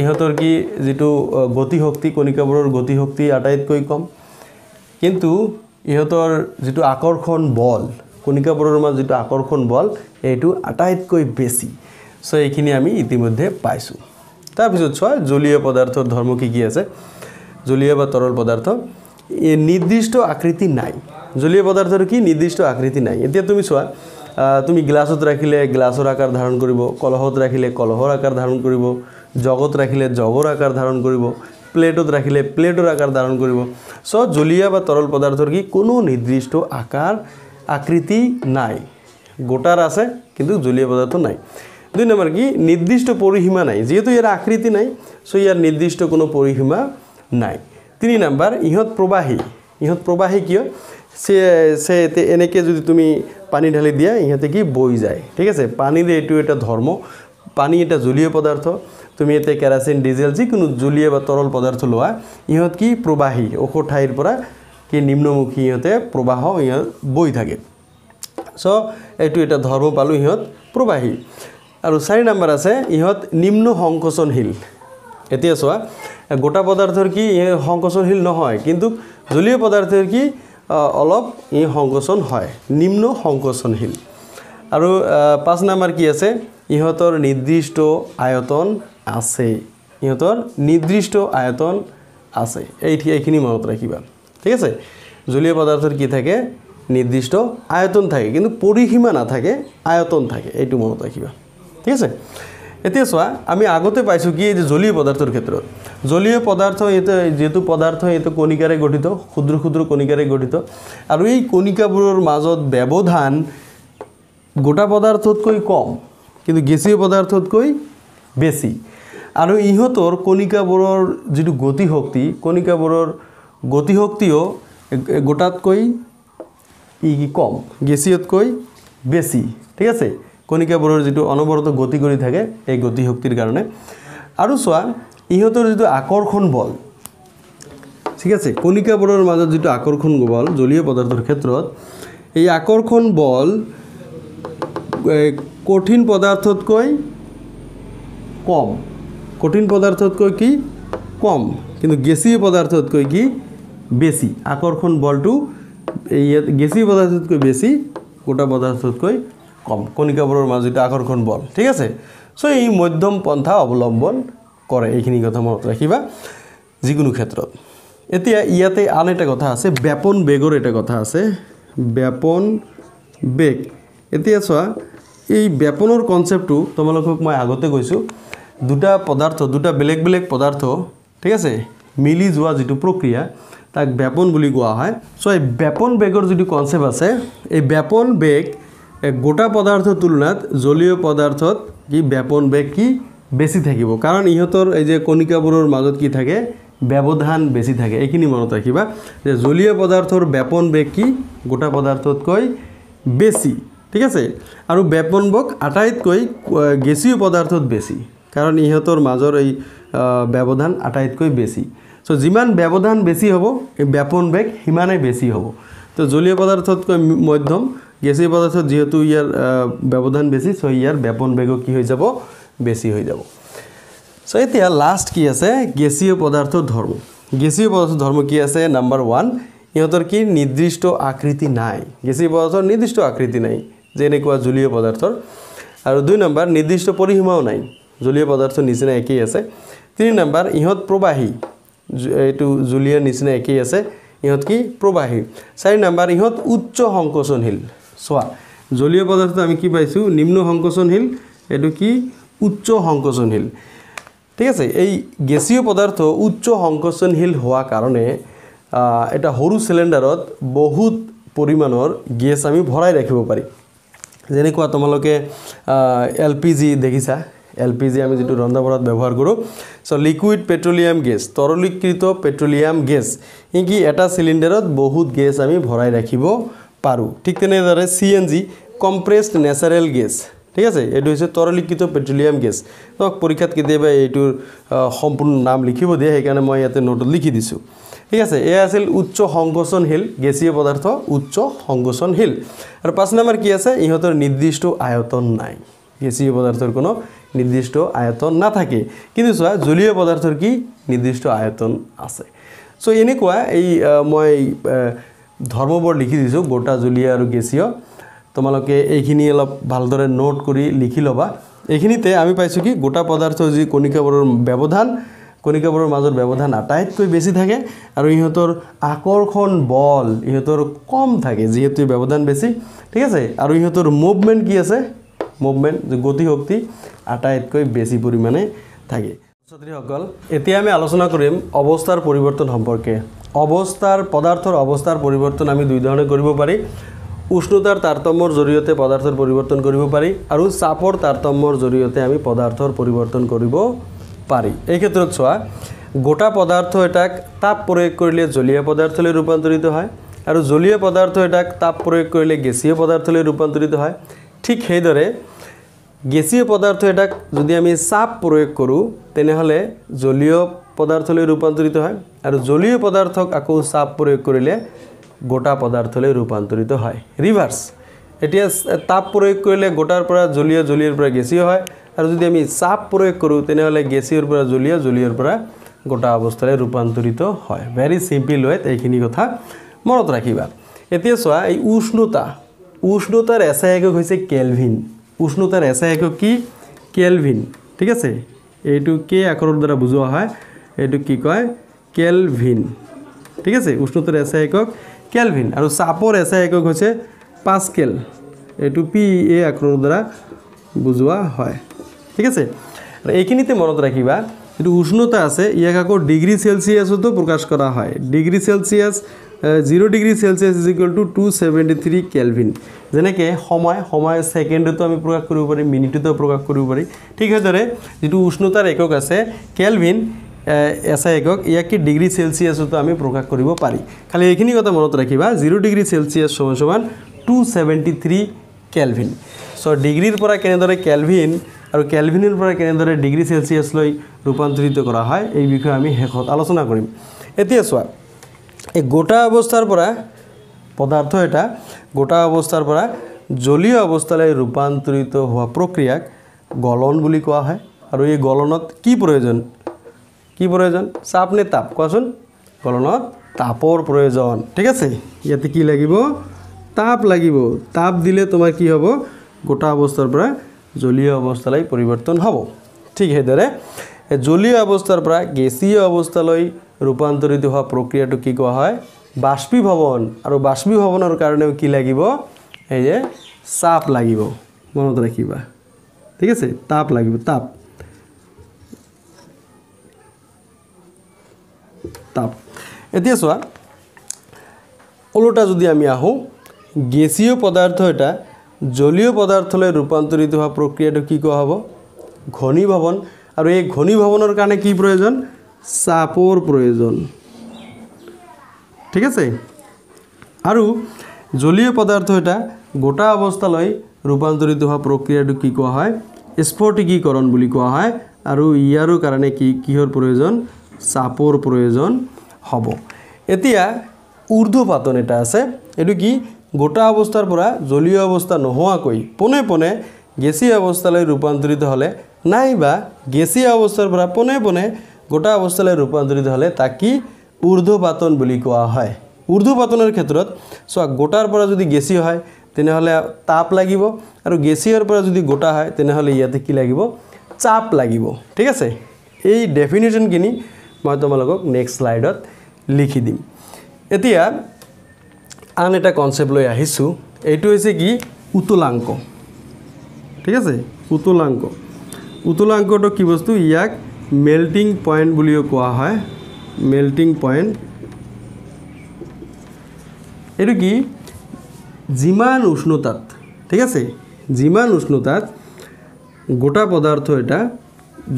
ইহতৰ কি যেটো গতি শক্তি কণিকাবোৰৰ গতি শক্তি আটাইতকৈ কম কিন্তু ইহতৰ যেটো আকৰ্ষণ বল কণিকাবোৰৰ মাজত যেটো আকৰ্ষণ বল এটো আটাইতকৈ বেছি সো এইখিনি আমি ইতিমধ্যে পাইছো তাৰ পিছত চোৱা জলীয় পদাৰ্থৰ ধৰ্ম কি আছে জলীয় বা তৰল পদাৰ্থ নিৰ্দিষ্ট আকৃতি নাই জলীয় পদাৰ্থৰ কি নিৰ্দিষ্ট আকৃতি নাই এতিয়া তুমি চোৱা তুমি গ্লাছত ৰাখিলে গ্লাছৰ আকাৰ ধাৰণ কৰিব, কলহত ৰাখিলে কলহৰ আকাৰ ধাৰণ কৰিব, জগত ৰাখিলে জগৰ আকাৰ ধাৰণ কৰিব, প্লেটত ৰাখিলে প্লেটৰ আকাৰ ধাৰণ কৰিব। সো জলীয় বা তৰল পদাৰ্থৰ কি কোনো নিৰ্দিষ্ট আকাৰ আকৃতি নাই, গোটাৰ আছে কিন্তু জলীয় পদাৰ্থ নাই। 2 নম্বৰ কি নিৰ্দিষ্ট পৰিসীমা নাই, যেহেতু ইয়াৰ আকৃতি নাই সো ইয়াৰ নিৰ্দিষ্ট কোনো পৰিসীমা নাই। 3 নম্বৰ ইহত প্ৰবাহী কিয় সে এনেকে যদি তুমি পানী ঢালি দিয়া ইহতে কি বৈ যায়, ঠিক আছে। পানীৰ এইটো এটা ধৰ্ম, পানী এটা জলীয় পদাৰ্থ, তুমি এতে কেৰাচিন ডিজেল যিকোনো জলীয় বা তৰল পদাৰ্থ লোৱা ইহত কি প্ৰবাহী, ওখ ঠাইৰ পৰা কি নিম্নমুখী ইহতে প্ৰবাহ ইহত বৈ থাকে। সো এইটো এটা ধৰ্ম পালো, ইহত প্ৰবাহী। আৰু 4 নম্বৰ আছে ইহত নিম্ন সংকোচনশীল। এতিয়া চোৱা গোটা পদাৰ্থৰ কি সংকোচনশীল নহয়, কিন্তু জলীয় পদাৰ্থৰ কি অলপ সংকোচন হয়, নিম্ন সংকোচনশীল। আৰু 5 নম্বৰ কি আছে ইহতৰ নিৰ্দিষ্ট আয়তন আছে, ইহতৰ নিৰ্দিষ্ট আয়তন আছে। এইখিনি মনত ৰাখিবা, ঠিক আছে। জলীয় পদাৰ্থৰ কি থাকে নিৰ্দিষ্ট আয়তন থাকে, কিন্তু পৰিসীমা নাথাকে, আয়তন থাকে, এইটো মনত ৰাখিবা, ঠিক আছে। এতিয়া চোৱা আমি আগতে পাইছোঁ কি যে জলীয় পদাৰ্থৰ ক্ষেত্ৰত জলীয় পদাৰ্থ যেহেতু পদাৰ্থ এইটো কণিকাৰে গঠিত, ক্ষুদ্ৰ ক্ষুদ্ৰ কণিকাৰে গঠিত, আৰু এই কণিকাবোৰৰ মাজত ব্যৱধান গোটা পদাৰ্থতকৈ কম কিন্তু গেছীয় পদাৰ্থতকৈ বেছি। আৰু ইহঁতৰ কণিকাবোৰৰ যিটো গতিশক্তি, কণিকাবোৰৰ গতিশক্তিও গোটাতকৈ কম, গেছীয়তকৈ বেছি, ঠিক আছে। কণিকাবোৰৰ যিটো অনবৰত গতি কৰি থাকে এই গতিশক্তিৰ কাৰণে। আৰু চোৱা ইহঁতৰ যিটো আকৰ্ষণ বল, ঠিক আছে, কণিকাবোৰৰ মাজত যিটো আকৰ্ষণ বল জলীয় পদাৰ্থৰ ক্ষেত্ৰত, এই আকৰ্ষণ বল কঠিন পদাৰ্থতকৈ কম, কঠিন পদাৰ্থতকৈ কি কম, কিন্তু গেছীয় পদাৰ্থতকৈ কি বেছি। আকৰ্ষণ বলটো এই গেছীয় পদাৰ্থতকৈ বেছি, গোটা পদাৰ্থতকৈ কম, কণিকাবোৰৰ মাজত আকৰ্ষণ বল, ঠিক আছে। সো এই মধ্যম পন্থা অৱলম্বন কৰে, এইখিনি কথা মনত ৰাখিবা যিকোনো ক্ষেত্ৰত। এতিয়া ইয়াতে আন এটা কথা আছে, ব্যাপন বেগৰ এটা কথা আছে, ব্যাপন বেগ। এতিয়া চোৱা এই ব্যাপনৰ কনচেপ্টটো তোমালোকক মই আগতে কৈছোঁ, দুটা পদাৰ্থ, দুটা বেলেগ বেলেগ পদাৰ্থ, ঠিক আছে, মিলি যোৱা যিটো প্ৰক্ৰিয়া তাক ব্যাপন বুলি কোৱা হয়। সো এই ব্যাপন বেগৰ যিটো কনচেপ্ট আছে, এই ব্যাপন বেগ গোটা পদাৰ্থৰ তুলনাত জলীয় পদাৰ্থত কি ব্যাপন বেগ কি বেছি থাকিব, কাৰণ ইহঁতৰ এই যে কণিকাবোৰৰ মাজত কি থাকে ব্যৱধান বেছি থাকে। এইখিনি মনত ৰাখিবা যে জলীয় পদাৰ্থৰ ব্যাপন বেগ কি গোটা পদাৰ্থতকৈ বেছি, ঠিক আছে। আৰু ব্যাপন বেগ আটাইতকৈ গেছীয় পদাৰ্থত বেছি, কাৰণ ইহঁতৰ মাজৰ এই ব্যৱধান আটাইতকৈ বেছি। সো যিমান ব্যৱধান বেছি হ'ব এই ব্যাপন বেগ সিমানেই বেছি হ'ব। তো জলীয় পদাৰ্থতকৈ মধ্যম, গেছীয় পদাৰ্থত যেহেতু ইয়াৰ ব্যৱধান বেছি, সো ইয়াৰ ব্যাপন বেগো কি হৈ যাব বেছি হৈ যাব। সো এতিয়া লাষ্ট কি আছে গেছীয় পদাৰ্থৰ ধৰ্ম। গেছীয় পদাৰ্থৰ ধৰ্ম কি আছে, নাম্বাৰ 1 ইহঁতৰ কি নিৰ্দিষ্ট আকৃতি নাই, গেছীয় পদাৰ্থৰ নিৰ্দিষ্ট আকৃতি নাই যেনেকুৱা জলীয় পদাৰ্থৰ। আৰু 2 নম্বৰ নিৰ্দিষ্ট পৰিসীমাও নাই, জলীয় পদাৰ্থৰ নিচিনা একেই আছে। 3 নম্বৰ ইহঁত প্ৰবাহী, এইটো জলীয়ৰ নিচিনা একেই আছে, ইহঁত কি প্ৰবাহী। 4 নম্বৰ ইহঁত উচ্চ সংকোচনশীল। চোৱা জলীয় পদাৰ্থ আমি কি পাইছোঁ নিম্ন সংকোচনশীল, এইটো কি উচ্চ সংকোচনশীল, ঠিক আছে। এই গেছীয় পদাৰ্থ উচ্চ সংকোচনশীল হোৱা কাৰণে এটা সৰু সিলিণ্ডাৰত বহুত পৰিমাণৰ গেছ আমি ভৰাই ৰাখিব পাৰি। যেনেকুৱা তোমালোকে LPG দেখিছা, LPG আমি যেটো ৰন্ধা বঢ়াত ব্যৱহাৰ কৰোঁ। সো লিকুইড পেট্ৰলিয়াম গেছ, তৰলীকৃত পেট্ৰলিয়াম গেছ, ই কি এটা সিলিণ্ডাৰত বহুত গেছ আমি ভৰাই ৰাখিব পাৰোঁ। ঠিক তেনেদৰে CNG কম্প্ৰেছড নেচাৰেল গেছ, ঠিক আছে, এইটো হৈছে তৰলীকৃত পেট্ৰলিয়াম গেছ। তোমাক পৰীক্ষাত কেতিয়াবা এইটোৰ সম্পূৰ্ণ নাম লিখিব দিয়ে, সেইকাৰণে মই ইয়াতে নোটত লিখি দিছোঁ, ঠিক আছে। এয়া আছিল উচ্চ সংকোচনশীল গেছীয় পদাৰ্থ, উচ্চ সংকোচনশীল। আৰু 5 নম্বৰ কি আছে ইহঁতৰ নিৰ্দিষ্ট আয়তন নাই, গেছীয় পদাৰ্থৰ কোনো নিৰ্দিষ্ট আয়তন নাথাকে, কিন্তু চোৱা জলীয় পদাৰ্থৰ কি নিৰ্দিষ্ট আয়তন আছে। সো এনেকুৱা এই মই ধৰ্মবোৰ লিখি দিছোঁ, গোটা জলীয় আৰু গেছীয়। তোমালোকে এইখিনি অলপ ভালদৰে নোট কৰি লিখি ল'বা। এইখিনিতে আমি পাইছোঁ কি গোটা পদাৰ্থ যি কণিকাবোৰৰ ব্যৱধান কণিকাবোৰৰ মাজৰ ব্যৱধান আটাইতকৈ বেছি থাকে আৰু ইহঁতৰ আকৰ্ষণ বল ইহঁতৰ কম থাকে যেহেতু ব্যৱধান বেছি ঠিক আছে আৰু ইহঁতৰ মুভমেন্ট কি আছে মুভমেন্ট যে গতি শক্তি আটাইতকৈ বেছি পৰিমাণে থাকে ছাত্ৰীসকল এতিয়া আমি আলোচনা কৰিম অৱস্থাৰ পৰিৱৰ্তন সম্পৰ্কে অৱস্থাৰ পদাৰ্থৰ অৱস্থাৰ পৰিৱৰ্তন আমি দুই ধৰণে কৰিব পাৰি উষ্ণতাৰ তাৰতম্যৰ জৰিয়তে পদাৰ্থৰ পৰিৱৰ্তন কৰিব পাৰি আৰু চাপৰ তাৰতম্যৰ জৰিয়তে আমি পদাৰ্থৰ পৰিৱৰ্তন কৰিব পাৰি এই ক্ষেত্ৰত চোৱা গোটা পদাৰ্থ এটাক তাপ প্ৰয়োগ কৰিলে জলীয় পদাৰ্থলৈ ৰূপান্তৰিত হয় আৰু জলীয় পদাৰ্থ এটাক তাপ প্ৰয়োগ কৰিলে গেছীয় পদাৰ্থলৈ ৰূপান্তৰিত হয় ঠিক সেইদৰে গেছীয় পদাৰ্থ এটাক যদি আমি চাপ প্ৰয়োগ কৰোঁ তেনেহলে জলীয় পদাৰ্থলৈ ৰূপান্তৰিত হয় আৰু জলীয় পদাৰ্থক আকৌ চাপ প্ৰয়োগ কৰিলে গোটা পদাৰ্থলৈ ৰূপান্তৰিত হয় ৰিভাৰ্স এতিয়া তাপ প্ৰয়োগ কৰিলে গোটাৰ পৰা জলীয় জলীয়ৰ পৰা গেছীয় হয় আৰু যদি আমি চাপ প্ৰয়োগ কৰোঁ তেনেহলে গেছীয়ৰ পৰা জলীয় জলীয়ৰ পৰা গোটা অৱস্থালৈ ৰূপান্তৰিত হয় ভেৰি সিম্পল ওয়েত এইখিনি কথা মনত ৰাখিবা এতিয়া চোৱা এই উষ্ণতাৰ এছআই একক হৈছে কেলভিন উষ্ণতাৰ এছআই একক কি কেলভিন ঠিক আছে এইটো কে আখৰৰ দ্বাৰা বুজোৱা হয় এইটো কি কয় কেলভিন ঠিক আছে উষ্ণতাৰ এছআই একক কেলভিন আৰু চাপৰ এছআই একক হৈছে পাস্কেল এইটো পি এ আখৰৰ দ্বাৰা বুজোৱা হয় ঠিক আছে আৰু এইখিনিতে মনত ৰাখিবা যেটো উষ্ণতা আছে ইয়াক আকৌ ডিগ্ৰী সেলসিয়াসতো প্ৰকাশ কৰা হয় degree Celsius 0 degree Celsius = 273 kelvin যেনেকৈ সময় সেকেন্ডতো আমি প্ৰকাশ কৰিব পাৰি মিনিটতো প্ৰকাশ কৰিব পাৰি ঠিক সেইদৰে যেটো উষ্ণতাৰ একক আছে কেলভিন এছআই একক ইয়াক কি ডিগ্ৰী সেলসিয়াসতো আমি প্ৰকাশ কৰিব পাৰি খালি এইখিনি কথা মনত ৰাখিবা 0 ডিগ্ৰী সেলসিয়াস = 273 কেলভিন সো ডিগ্ৰীৰ পৰা কেনেদৰে কেলভিন আৰু কেলভিনৰ পৰা কেনেদৰে ডিগ্ৰী সেলসিয়াস লৈ ৰূপান্তৰিত কৰা হয় এই বিষয়ে আমি হেকত আলোচনা কৰিম এতিয়া চোৱা এই গোটা অৱস্থাৰ পৰা পদাৰ্থ এটা গোটা অৱস্থাৰ পৰা জলীয় অৱস্থালৈ ৰূপান্তৰিত হোৱা প্ৰক্ৰিয়াক গলন বুলি কোৱা হয় আৰু এই গলনত কি প্ৰয়োজন চাপ নে তাপ কোৱাচোন গলনত তাপৰ প্ৰয়োজন ঠিক আছে ইয়াতে কি লাগিব তাপ লাগিব তাপ দিলে তোমাৰ কি হ'ব গোটা অৱস্থাৰ পৰা জলীয় অৱস্থালৈ পৰিৱৰ্তন হ'ব ঠিক সেইদৰে জলীয় অৱস্থাৰ পৰা গেছীয় অৱস্থালৈ ৰূপান্তৰিত হোৱা প্ৰক্ৰিয়াটো কি কোৱা হয় বাষ্পীভৱন আৰু বাষ্পীভৱনৰ কাৰণেও কি লাগিব এই যে চাপ লাগিব মনত ৰাখিবা ঠিক আছে তাপ লাগিব তাপ এতিয়া চোৱা ওলোটা যদি আমি আহো গেছীয় পদাৰ্থ এটা জলীয় পদাৰ্থলৈ ৰূপান্তৰিত হোৱা প্ৰক্ৰিয়াটো কি কোৱা হ'ব ঘনীভৱন আৰু এই ঘনীভৱনৰ কাৰণে কি প্ৰয়োজন চাপৰ প্ৰয়োজন ঠিক আছে আৰু জলীয় পদাৰ্থ এটা গোটা অৱস্থালৈ ৰূপান্তৰিত হোৱা প্ৰক্ৰিয়াটো কি কোৱা হয় স্ফটিকীকৰণ বুলি কোৱা হয় আৰু ইয়াৰ কাৰণে কিহৰ প্ৰয়োজন চাপৰ প্ৰয়োজন হ'ব এতিয়া ঊৰ্ধ্বপাতন এটা আছে এটো কি গোটা অৱস্থাৰ পৰা জলীয় অৱস্থা নোহোৱাকৈ পোনে পোনে গেছীয় অৱস্থালৈ ৰূপান্তৰিত হলে নাইবা গেছীয় অৱস্থাৰ পৰা পোনে পোনে গোটা অৱস্থালৈ ৰূপান্তৰিত হলে তাক কি ঊৰ্ধ্বপাতন বুলি কোৱা হয় ঊৰ্ধ্বপাতনৰ ক্ষেত্ৰত সো গোটাৰ পৰা যদি গেছীয় হয় তেনেহলে তাপ লাগিব আৰু গেছীয়ৰ পৰা যদি গোটা হয় তেনেহলে ইয়াতে কি লাগিব চাপ লাগিব ঠিক আছে এই ডেফিনিশন কিনি মই তোমালোকক নেক্সট স্লাইডত লিখি দিম এতিয়া আন এটা কনসেপ্ট লৈ আহিছো এইটো হৈছে কি উতলাংক ঠিক আছে উতলাংকটো কি বস্তু ইয়াক মেল্টিং পয়েন্ট বুলিও কোৱা হয় মেল্টিং পয়েন্ট এটো কি যিমান উষ্ণতাত ঠিক আছে যিমান উষ্ণতাত গোটা পদাৰ্থ এটা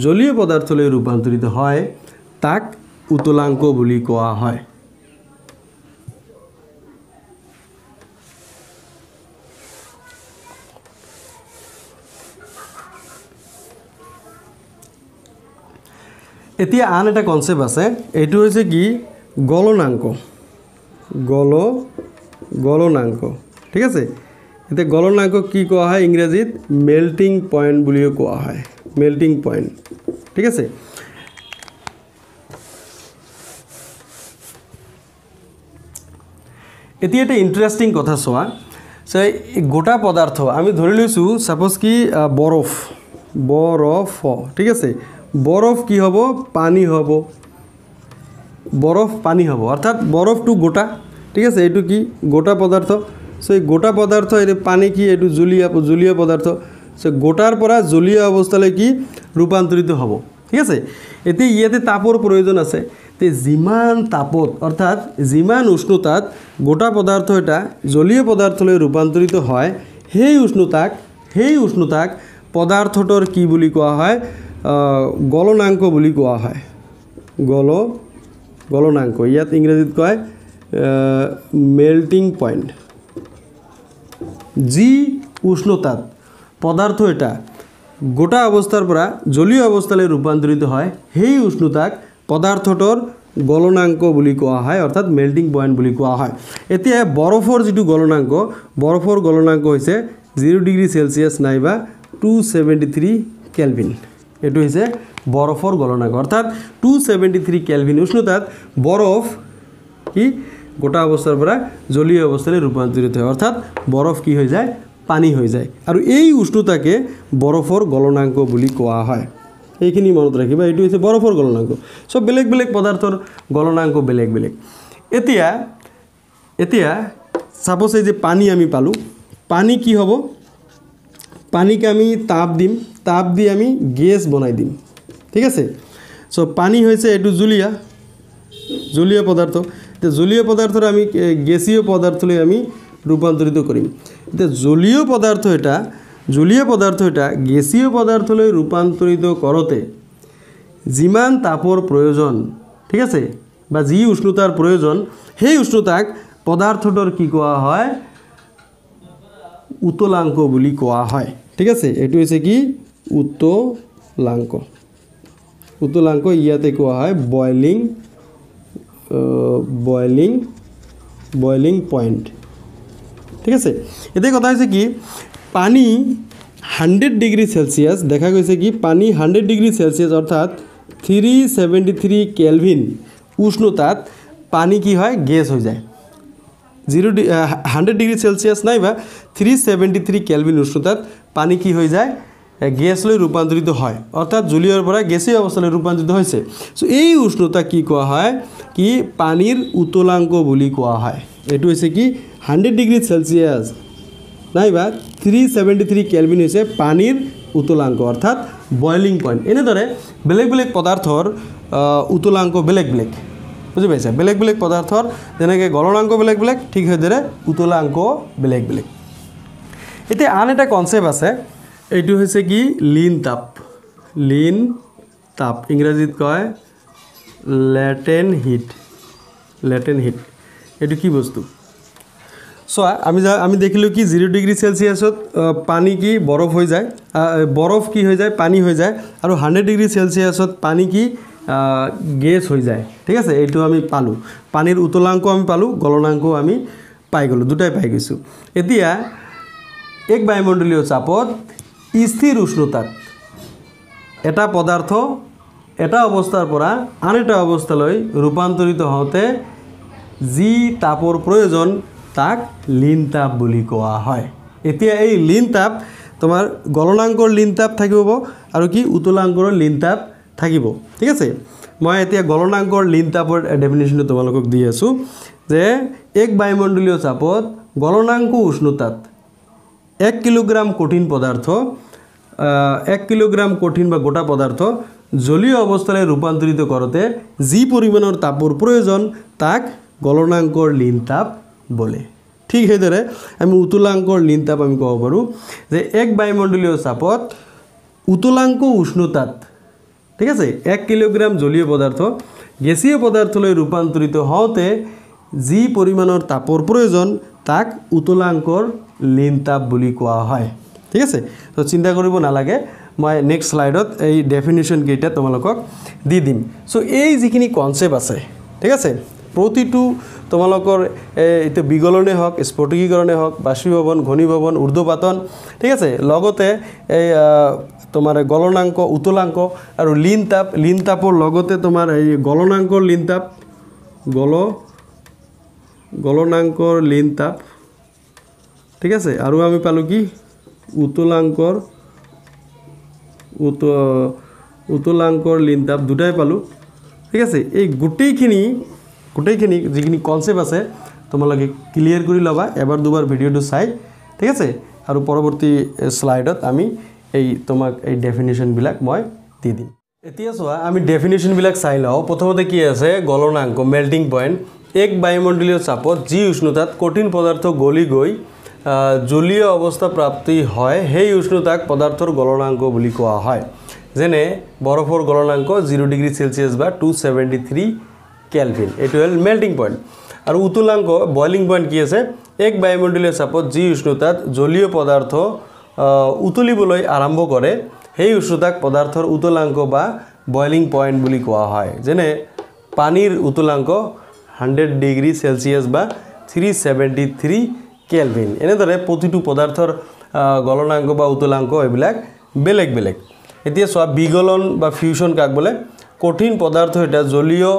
জলীয় পদাৰ্থলৈ ৰূপান্তৰিত হয় তাক উতলাংক বুলি কোৱা হয় এতিয়া আন এটা কনসেপ্ট আছে এইটো হৈছে কি গলনাংক গলনাংক ঠিক আছে এতিয়া গলনাংক কি কোৱা হয় ইংৰাজীত মেল্টিং পয়েন্ট বুলিও কোৱা হয় মেল্টিং পয়েন্ট ঠিক আছে এতিয়া এটা ইন্টাৰেস্টিং কথা চোৱা সে গোটা পদাৰ্থ আমি ধৰি লৈছো সাপোজ কি বৰফ ঠিক আছে বরফ কি হব পানি হব বরফ পানি হব অর্থাৎ বরফটো গোটা ঠিক আছে এইটো কি গোটা পদার্থ সো এই গোটা পদার্থ এর পানি কি এইটো জলীয় পদার্থ সো গোটার পৰা জলীয় অৱস্থালৈ কি ৰূপান্তৰিত হ'ব ঠিক আছে এতে ইয়াতে তাপৰ প্ৰয়োজন আছে তে যিমান তাপত অৰ্থাৎ যিমান উষ্ণতাত গোটা পদাৰ্থ এটা জলীয় পদাৰ্থলৈ ৰূপান্তৰিত হয় সেই উষ্ণতাক পদাৰ্থটোৰ কি বুলি কোৱা হয় গলনাঙ্ক বুলি কোৱা হয় গলনাঙ্ক ইয়াত ইংৰাজীত কয় মেল্টিং পয়েন্ট যি উষ্ণতাত পদাৰ্থ এটা গোটা অবস্থাৰ পৰা জলীয় অবস্থালৈ ৰূপান্তৰিত হয় সেই উষ্ণতাক পদাৰ্থটোৰ গলনাঙ্ক বুলি কোৱা হয় অৰ্থাৎ মেল্টিং পয়েন্ট বুলি কোৱা হয় এতিয়া বৰফৰ যেটো গলনাঙ্ক বৰফৰ গলনাঙ্ক হৈছে 0 ডিগ্ৰী সেলসিয়াস নাইবা 273 কেলভিন এটো হৈছে বৰফৰ গলনাঙ্ক অৰ্থাৎ 273 কেলভিন উষ্ণতাত বৰফ কি গোটা অবস্থাৰ পৰা জলীয় অবস্থালৈ ৰূপান্তৰিত হয় অৰ্থাৎ বৰফ কি হৈ যায় পানী হৈ যায় আৰু এই উষ্ণতাকে বৰফৰ গলনাঙ্ক বুলি কোৱা হয় এইখিনি মনত ৰাখিবা এইটো হৈছে বৰফৰ গলনাঙ্ক সব বেলেগ বেলেগ পদাৰ্থৰ গলনাঙ্ক বেলেগ বেলেগ এতিয়া সাপোজ এই যে পানী আমি পালো পানী কি হ'ব পানীকে আমি তাপ দি আমি গ্যাস বনাই দিম ঠিক আছে সো পানী হৈছে এটো জলীয় পদার্থ তে জলীয় পদাৰ্থৰ আমি গ্যাসীয় পদাৰ্থলৈ আমি ৰূপান্তৰিত কৰিম তে জলীয় পদাৰ্থ এটা গ্যাসীয় পদাৰ্থলৈ ৰূপান্তৰিত কৰোতে যিমান তাপৰ প্ৰয়োজন ঠিক আছে বা যি উষ্ণতাৰ প্ৰয়োজন সেই উষ্ণতাক পদাৰ্থটোৰ কি কোৱা হয় উতলাঙ্ক বুলি কোৱা হয় ঠিক আছে এটো হৈছে কি উতলাঙ্ক ইয়াতে কোৱা হয় বয়লিং পয়েন্ট ঠিক আছে এতে কথা হৈছে কি পানী 100 ডিগ্ৰী সেলসিয়াস দেখা গৈছে কি পানী 100 ডিগ্ৰী সেলসিয়াস অৰ্থাৎ 373 কেলভিন উষ্ণতাত পানী কি হয় গ্যাস হৈ যায় 100 ডিগ্ৰী সেলসিয়াস নাইবা 373 কেলভিন উষ্ণতাত পানী কি হৈ যায় গ্যাসলৈ ৰূপান্তৰিত হয় অৰ্থাৎ জলীয়ৰ পৰা গ্যাসীয় অৱস্থালৈ ৰূপান্তৰিত হৈছে সো এই উষ্ণতা কি কোৱা হয় কি পানীৰ উতলাঙ্ক বুলি কোৱা হয় এটো হৈছে কি 100 ডিগ্ৰী সেলসিয়াস নাইবা 373 কেলভিন হৈছে পানীৰ উতলাঙ্ক অৰ্থাৎ বয়লিং পয়েন্ট এনেদৰে বেলেগ বেলেগ পদাৰ্থৰ উতলাঙ্ক বেলেগ বেলেগ বুজি পাইছা বেলেগ বেলেগ পদাৰ্থৰ যেনেকৈ গলনাঙ্ক বেলেগ বেলেগ ঠিক সেইদৰে উতলাঙ্ক বেলেগ বেলেগ এতিয়া আন এটা কনসেপ্ট আছে এইটো হৈছে কি লিন তাপ ইংৰাজীত কয় লেটেন হিট এটো কি বস্তু সো আমি দেখিলো কি 0 ডিগ্ৰী সেলসিয়াসত পানী কি বৰফ হৈ যায় বৰফ কি হৈ যায় পানী হৈ যায় আৰু 100 ডিগ্ৰী সেলসিয়াসত পানী কি গ্যাস হৈ যায় ঠিক আছে এইটো আমি পালো পানীৰ উতলাঙ্ক আমি পালো গলনাঙ্ক আমি পাই গলো দুটাই পাই গৈছো এতিয়া এক বায়ুমণ্ডলীয় চাপত স্থিৰ উষ্ণতাত এটা পদাৰ্থ এটা অৱস্থাৰ পৰা আন এটা অৱস্থালৈ ৰূপান্তৰিত হওঁতে যি তাপৰ প্ৰয়োজন তাক লিন তাপ বুলি কোৱা হয় এতিয়া এই লিন তাপ তোমাৰ গলনাঙ্কৰ লিন তাপ থাকিব আৰু কি উতলাঙ্কৰ লিন তাপ থাকিব ঠিক আছে মই এতিয়া গলনাঙ্কৰ লিন তাপৰ ডেফিনিশনটো তোমালোকক দি আছো যে এক বায়ুমণ্ডলীয় চাপত গলনাঙ্ক উষ্ণতাত 1 কিলোগ্রাম কঠিন পদার্থ 1 কিলোগ্রাম কঠিন বা গোটা পদার্থ জলীয় অবস্থায় রূপান্তরিত করতে যি পৰিমাণৰ তাপৰ প্ৰয়োজন তাক গলনাঙ্কৰ লিন তাপ বলে ঠিক সেইদৰে আমি উতলাঙ্কৰ লিন তাপ আমি ক'ব পাৰো যে এক বায়ুমণ্ডলীয় চাপত উতলাঙ্ক উষ্ণতাত ঠিক আছে 1 কিলোগ্ৰাম জলীয় পদাৰ্থ গ্যাসীয় পদাৰ্থলৈ ৰূপান্তৰিত হওঁতে যি পৰিমাণৰ তাপৰ প্ৰয়োজন তাক উতলাঙ্কৰ লিন তাপ বুলি কোৱা হয় ঠিক আছে তো চিন্তা কৰিব নালাগে মই নেক্সট স্লাইডত এই ডেফিনিশন কেইটা তোমালোকক দি দিম সো এই যিখিনি কনসেপ্ট আছে ঠিক আছে প্ৰতিটো তোমালোকৰ এতে বিগলনে হক স্ফটিকীকৰণে হক বাষ্পীভৱন ঘনীভৱন ঊৰ্ধ্বপাতন ঠিক আছে লগতে এই তোমাৰ গলনাঙ্ক উতলাঙ্ক আৰু লিন তাপৰ লগতে তোমাৰ এই গলনাঙ্কৰ লিন তাপ ঠিক আছে আৰু আমি পালো কি উতলাংকৰ লিন তাপ দুটাই পালোঁ ঠিক আছে এই গোটেইখিনি যিখিনি কনসেপ্ট আছে তোমালোকে ক্লিয়াৰ কৰি ল'বা এবাৰ দুবাৰ ভিডিঅ'টো চাই ঠিক আছে আৰু পৰৱৰ্তী স্লাইডত আমি এই তোমাক এই ডেফিনেশ্যনবিলাক মই দি দিম এতিয়া চোৱা আমি ডেফিনেশ্যনবিলাক চাই লওঁ প্ৰথমতে কি আছে গলনাংক মেল্টিং পইণ্ট এক বায়ুমণ্ডলীয় চাপত যি উষ্ণতাত কঠিন পদাৰ্থ গলি গৈ জলীয় অৱস্থা প্ৰাপ্তি হয় সেই উষ্ণতাক পদাৰ্থৰ গলনাংক বুলি কোৱা হয় যেনে বৰফৰ গলনাংক 0 ডিগ্ৰী সেলসিয়াছ বা 273 কেলভিন এটো হ'ল মেল্টিং পইণ্ট আৰু উতলাংক বয়লিং পইণ্ট কি আছে এক বায়ুমণ্ডলীয় চাপত যি উষ্ণতাত জলীয় পদাৰ্থ উতলিবলৈ আৰম্ভ কৰে সেই উষ্ণতাক পদাৰ্থৰ উতলাংক বা বয়লিং পইণ্ট বুলি কোৱা হয় যেনে পানীৰ উতলাংক 100 ডিগ্ৰী সেলসিয়াছ বা 373 কেলভিন এনেদৰে প্ৰতিটো পদাৰ্থৰ গলনাংক বা উতলাংক এইবিলাক বেলেগ বেলেগ এতিয়া সোৱা বিগলন বা ফিউশন কাক বলে কঠিন পদাৰ্থ এটা জলীয়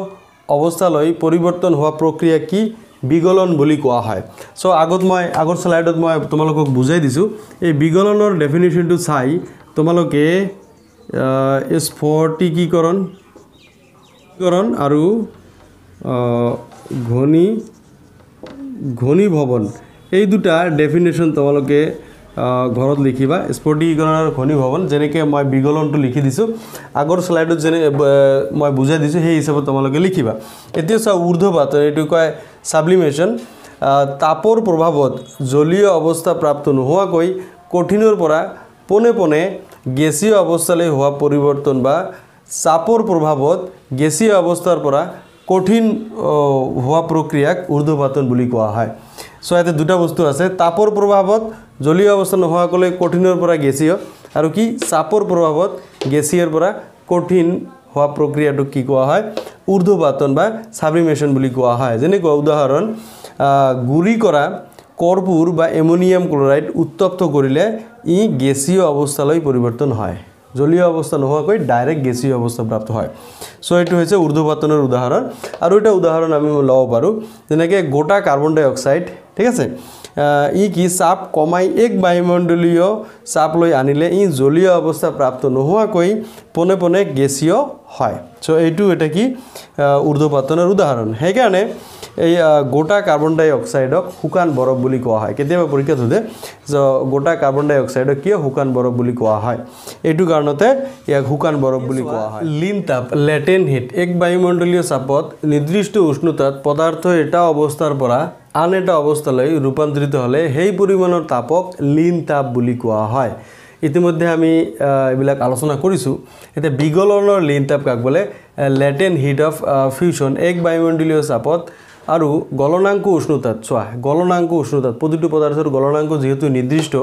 অৱস্থালৈ পৰিৱৰ্তন হোৱা প্ৰক্ৰিয়া কি বিগলন বুলি কোৱা হয় সো আগৰ স্লাইডত মই তোমালোকক বুজাই দিছো এই বিগলনৰ ডেফিনিশনটো চাই তোমালোকে স্ফটিকীকৰণ আৰু ঘনীভৱন এই দুটা ডেফিনেশ্যন তোমালোকে ঘৰত লিখিবা স্ফটিকীকৰণ আৰু ঘনীভৱন যেনেকৈ মই বিগলনটো লিখি দিছোঁ আগৰ স্লাইডত যেনে মই বুজাই দিছোঁ সেই হিচাপত তোমালোকে লিখিবা এতিয়া চা ঊৰ্ধ্বপাতন এইটো কয় সাবলিমেশন তাপৰ প্ৰভাৱত জলীয় অৱস্থা প্ৰাপ্ত নোহোৱাকৈ কঠিনৰ পৰা পোনে পোনে গেছীয় অৱস্থালৈ হোৱা পৰিৱৰ্তন বা চাপৰ প্ৰভাৱত গেছীয় অৱস্থাৰ পৰা কঠিন হোৱা প্ৰক্ৰিয়াক ঊৰ্ধ্বপাতন বুলি কোৱা হয় সো এতে দুটা বস্তু আছে তাপৰ প্ৰভাৱত জলীয় অৱস্থা নোহোৱাকৈ কঠিনৰ পৰা গেছীয় আৰু কি চাপৰ প্ৰভাৱত গেছীয়ৰ পৰা কঠিন হোৱা প্ৰক্ৰিয়াটো কি কোৱা হয় ঊৰ্ধ্বপাতন বা সাবলিমেশন বুলি কোৱা হয় যেনে উদাহৰণ গুৰি কৰা কৰ্পূৰ বা এমোনিয়াম ক্লোৰাইড উত্তপ্ত কৰিলে ই গেছীয় অৱস্থালৈ পৰিৱৰ্তন হয় জলীয় অৱস্থা নোহোৱাকৈ ডাইৰেক্ট গেছীয় অৱস্থা প্ৰাপ্ত হয় সো এটো হৈছে ঊৰ্ধ্বপাতনৰ উদাহৰণ আৰু এটা উদাহৰণ আমি লব পাৰো যেনেকৈ গোটা কাৰ্বন ডাই অক্সাইড ঠিক আছে ই কি চাপ কমাই এক বায়ুমণ্ডলীয় চাপ লৈ আনিলে ই জলীয় অৱস্থা প্ৰাপ্ত নোহোৱাকৈ পোনে পোনে গেছীয় হয় সো এইটো এটা কি ঊৰ্ধ্বপাতনৰ উদাহৰণ সেইকাৰণে এই গোটা কাৰ্বন ডাই অক্সাইডক শুকান বৰফ বুলি কোৱা হয় কেতিয়াবা পৰীক্ষাত সোধে যে গোটা কাৰ্বন ডাই অক্সাইডক কিয় শুকান বৰফ বুলি কোৱা হয় এইটো কাৰণতে ইয়াক শুকান বৰফ বুলি কোৱা হয় লিন তাপ লেটেন্ট হিট এক বায়ুমণ্ডলীয় চাপত নিৰ্দিষ্ট উষ্ণতাত পদাৰ্থ এটা অৱস্থাৰ পৰা আন এটা অৱস্থালৈ ৰূপান্তৰিত হ'লে সেই পৰিমাণৰ তাপক লিন তাপ বুলি কোৱা হয় ইতিমধ্যে আমি এইবিলাক আলোচনা কৰিছোঁ এতিয়া বিগলনৰ লিন তাপ কাক বলে লেটেন্ট হিট অফ ফিউশন এক বায়ুমণ্ডলীয় চাপত আৰু গলনাংক উষ্ণতাত চোৱা গলনাংক উষ্ণতাত প্ৰতিটো পদাৰ্থৰ গলনাংক যেহেতু নিৰ্দিষ্ট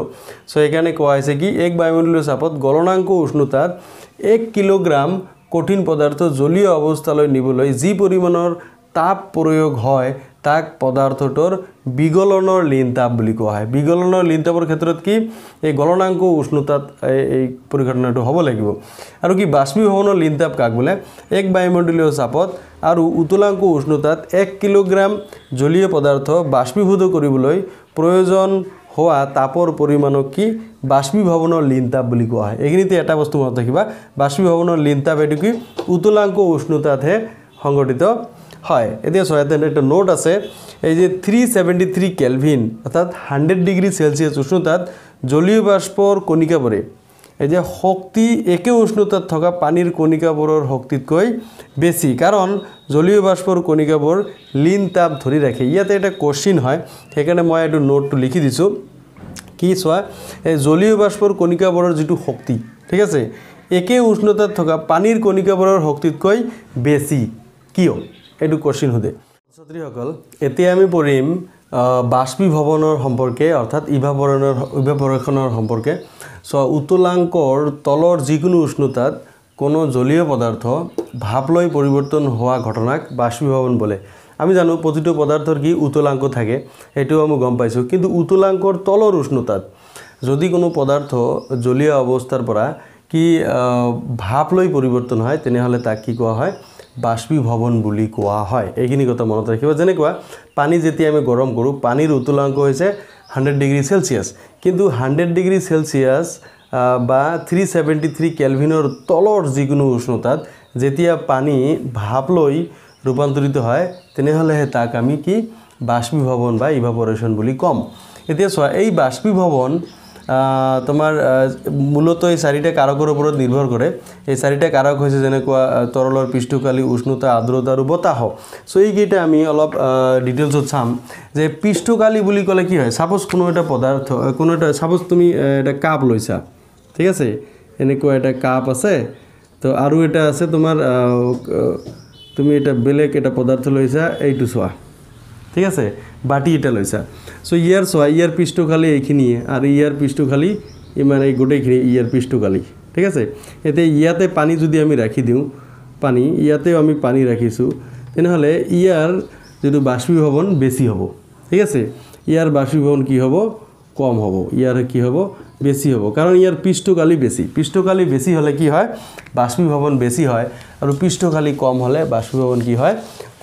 সো এখানে কোৱা হৈছে কি এক বায়ুমণ্ডলীয় চাপত গলনাংক উষ্ণতাত 1 কিলোগ্ৰাম কঠিন পদাৰ্থ জলীয় অৱস্থালৈ নিবলৈ যি পৰিমাণৰ তাপ প্ৰয়োগ হয় তাক পদাৰ্থটোৰ বিগলনৰ লিন তাপ বুলি কোৱা হয় বিগলনৰ লিন তাপৰ ক্ষেত্ৰত কি এই গলনাংক উষ্ণতাত এই পৰিঘটনাটো হ'ব লাগিব আৰু কি বাষ্পীভৱনৰ লিন তাপ কাক বলে এক বায়ুমণ্ডলীয় চাপত আৰু উতলাংক উষ্ণতাত 1 কিলোগ্ৰাম জলীয় পদাৰ্থ বাষ্পীভূত কৰিবলৈ প্ৰয়োজন হোৱা তাপৰ পৰিমাণক কি বাষ্পীভৱনৰ লিন তাপ বুলি কোৱা হয় এইখিনিতে এটা বস্তু মনত ৰাখিবা বাষ্পীভৱনৰ লিন তাপ এটো কি উতলাংক উষ্ণতাতহে সংঘটিত হয় এতিয়া সহায়তে একটা নোট আছে এই যে 373 কেলভিন অর্থাৎ 100 ডিগ্রি সেলসিয়াস উষ্ণতাত জলীয় বাষ্পৰ কণিকাবোৰে এই যে শক্তি একে উষ্ণতাত থকা পানীৰ কণিকাবোৰৰ শক্তিতকৈ বেছি কাৰণ জলীয় বাষ্পৰ কণিকাবোৰ লিন তাপ ধৰি ৰাখে ইয়াতে এটা কোশ্চেন হয় সেইকাৰণে মই এইটো নোটটো লিখি দিছো কি চোৱা এই জলীয় বাষ্পৰ কণিকাবোৰৰ যেটো শক্তি ঠিক আছে একে উষ্ণতাত থকা পানীৰ কণিকাবোৰৰ শক্তিতকৈ বেছি কিয় এটো কোশ্চেন হদে ছাত্ৰীসকল এতিয়া আমি পঢ়িম বাষ্পীভৱনৰ সম্পৰ্কে অৰ্থাৎ ইভাপোৰেশনৰ সম্পৰ্কে সো উতলাংকৰ তলৰ যিকোনো উষ্ণতাত কোনো জলীয় পদাৰ্থ ভাপ লৈ পৰিৱৰ্তন হোৱা ঘটনাক বাষ্পীভৱন বলে আমি জানো প্ৰতিটো পদাৰ্থৰ কি উতলাংক থাকে এটো আমি গম পাইছো কিন্তু উতলাংকৰ তলৰ উষ্ণতাত যদি কোনো পদাৰ্থ জলীয় অৱস্থাৰ পৰা কি ভাপ লৈ পৰিৱৰ্তন হয় তেনেহলে তাক কি কোৱা হয় বাষ্পীভৱন বুলি কোৱা হয় এইখিনি কথা মনত ৰাখিবা যেনে কোৱা পানী যেতিয়া আমি গৰম কৰো পানীৰ উতলাংক হৈছে 100 ডিগ্ৰী সেলসিয়াস কিন্তু 100 ডিগ্ৰী সেলসিয়াস বা 373 কেলভিনৰ তলৰ যিকোনো উষ্ণতাত যেতিয়া পানী ভাপ লৈ ৰূপান্তৰিত হয় তেনেহ'লেহে তাক আমি কি বাষ্পীভৱন বা ইভাপোৰেশ্যন বুলি ক'ম। এতিয়া চোৱা এই বাষ্পীভৱন তোমাৰ মূলত এই চাৰিটা কাৰকৰ ওপৰত নিৰ্ভৰ কৰে। এই চাৰিটা কাৰক হৈছে যেনেকুৱা তৰলৰ পৃষ্ঠকালি, উষ্ণতা, আৰ্দ্ৰতা আৰু বতাহ। সো এইকেইটা আমি অলপ ডিটেইলছত চাম যে পৃষ্ঠকালি বুলি ক'লে কি হয়। সাপোজ কোনো এটা পদাৰ্থ কোনো এটা সাপোজ তুমি এটা কাপ লৈছা, ঠিক আছে, এনেকুৱা এটা কাপ আছে, তো আৰু এটা আছে তোমাৰ তুমি এটা বেলেগ এটা পদাৰ্থ লৈছা, এইটো চোৱা, ঠিক আছে, বাটি এটা লৈছা। সো ইয়াৰ চোৱা ইয়াৰ পৃষ্ঠকালি এইখিনিয়ে আৰু ইয়াৰ পৃষ্ঠকালি ইমান এই গোটেইখিনি ইয়াৰ পৃষ্ঠকালি, ঠিক আছে। এতিয়া ইয়াতে পানী যদি আমি ৰাখি দিওঁ, পানী ইয়াতেও আমি পানী ৰাখিছোঁ, তেনেহ'লে ইয়াৰ যিটো বাষ্পীভৱন বেছি হ'ব, ঠিক আছে। ইয়াৰ বাষ্পীভৱন কি হ'ব কম হ'ব, ইয়াৰ কি হ'ব বেছি হ'ব, কাৰণ ইয়াৰ পৃষ্ঠকালি বেছি। পৃষ্ঠকালি বেছি হ'লে কি হয় বাষ্পীভৱন বেছি হয়, আৰু পৃষ্ঠকালি কম হ'লে বাষ্পীভৱন কি হয়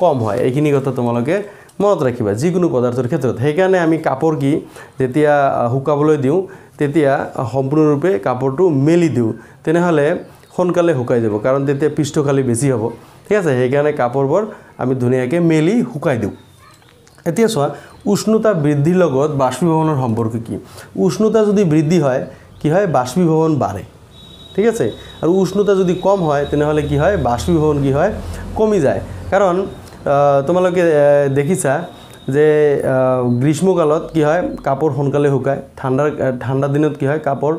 কম হয়। এইখিনি কথা তোমালোকে মনত ৰাখিবা যিকোনো পদাৰ্থৰ ক্ষেত্ৰত। সেইকাৰণে আমি কাপোৰ কি যেতিয়া শুকাবলৈ দিওঁ তেতিয়া সম্পূৰ্ণৰূপে কাপোৰটো মেলি দিওঁ, তেনেহ'লে সোনকালে শুকাই যাব, কাৰণ তেতিয়া পৃষ্ঠকালি বেছি হ'ব, ঠিক আছে। সেইকাৰণে কাপোৰবোৰ আমি ধুনীয়াকৈ মেলি শুকাই দিওঁ। এতিয়া চোৱা উষ্ণতা বৃদ্ধিৰ লগত বাষ্পীভৱনৰ সম্পৰ্ক কি। উষ্ণতা যদি বৃদ্ধি হয় কি হয় বাষ্পীভৱন বাঢ়ে, ঠিক আছে। আৰু উষ্ণতা যদি কম হয় তেনেহ'লে কি হয় বাষ্পীভৱন কি হয় কমি যায়। কাৰণ তোমালোকে দেখিছা যে গ্ৰীষ্মকালত কি হয় কাপোৰ সোনকালে শুকায়, ঠাণ্ডা দিনত কি হয় কাপোৰ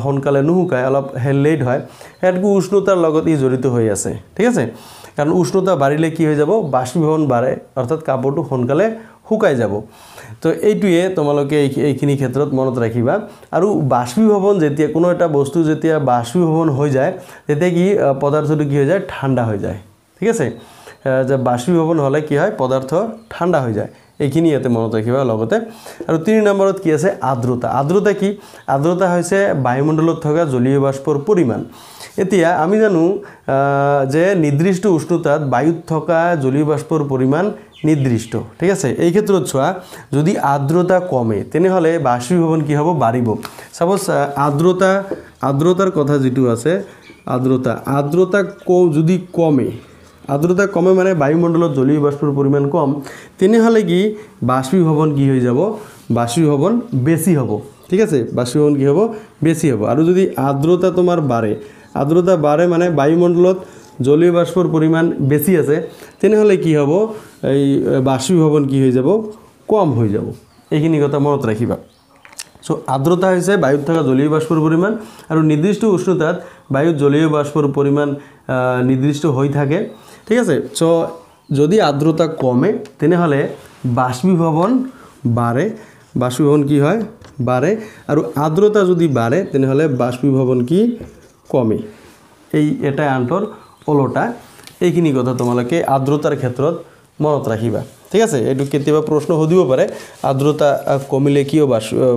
সোনকালে নুশুকায়, অলপ লেট হয়। সেইটো উষ্ণতাৰ লগত ই জড়িত হৈ আছে, ঠিক আছে। কাৰণ উষ্ণতা বাঢ়িলে কি হৈ যাব বাষ্পীভৱন বাঢ়ে, অৰ্থাৎ কাপোৰটো সোনকালে শুকাই যাব। তো এইটোৱে তোমালোকে এইখিনি ক্ষেত্ৰত মনত ৰাখিবা। আৰু বাষ্পীভৱন যেতিয়া কোনো এটা বস্তু যেতিয়া বাষ্পীভৱন হৈ যায় তেতিয়া কি পদাৰ্থটো কি হৈ যায় ঠাণ্ডা হৈ যায়, ঠিক আছে। যে বাষ্পীভৱন হ'লে কি হয় পদাৰ্থ ঠাণ্ডা হৈ যায়, এইখিনি ইয়াতে মনত ৰাখিবা লগতে। আৰু 3 নম্বৰত কি আছে আৰ্দ্ৰতা। আৰ্দ্ৰতা কি? আৰ্দ্ৰতা হৈছে বায়ুমণ্ডলত থকা জলীয় বাষ্পৰ পৰিমাণ। এতিয়া আমি জানো যে নিৰ্দিষ্ট উষ্ণতাত বায়ুত থকা জলীয় বাষ্পৰ পৰিমাণ নিৰ্দিষ্ট, ঠিক আছে। এই ক্ষেত্ৰত চোৱা যদি আৰ্দ্ৰতা কমে তেনেহ'লে বাষ্পীভৱন কি হ'ব বাঢ়িব। সাপোজ আৰ্দ্ৰতাৰ কথা যিটো আছে আৰ্দ্ৰতা যদি কমে, আৰ্দ্ৰতা কমে মানে বায়ুমণ্ডলত জলীয় বাষ্পৰ পৰিমাণ কম, তেনেহ'লে কি বাষ্পীভৱন কি হৈ যাব বাষ্পীভৱন বেছি হ'ব, ঠিক আছে। বাষ্পীভৱন কি হ'ব বেছি হ'ব। আৰু যদি আৰ্দ্ৰতা তোমাৰ আৰ্দ্ৰতা বাঢ়ে মানে বায়ুমণ্ডলত জলীয় বাষ্পৰ পৰিমাণ বেছি আছে, তেনেহ'লে কি হ'ব এই বাষ্পীভৱন কি হৈ যাব কম হৈ যাব। এইখিনি কথা মনত ৰাখিবা। সো আৰ্দ্ৰতা হৈছে বায়ুত থকা জলীয় বাষ্পৰ পৰিমাণ, আৰু নিৰ্দিষ্ট উষ্ণতাত বায়ুত জলীয় বাষ্পৰ পৰিমাণ নিৰ্দিষ্ট হৈ থাকে, ঠিক আছে। সো যদি আৰ্দ্ৰতা কমে তেনেহ'লে বাষ্পীভৱন বাঢ়ে, বাষ্পীভৱন কি হয় বাঢ়ে। আৰু আৰ্দ্ৰতা যদি বাঢ়ে তেনেহ'লে বাষ্পীভৱন কি কমে। এই এটা আনটোৰ ওলোটা। এইখিনি কথা তোমালোকে আৰ্দ্ৰতাৰ ক্ষেত্ৰত মনত ৰাখিবা, ঠিক আছে। এইটো কেতিয়াবা প্ৰশ্ন সুধিব পাৰে আৰ্দ্ৰতা কমিলে কিয়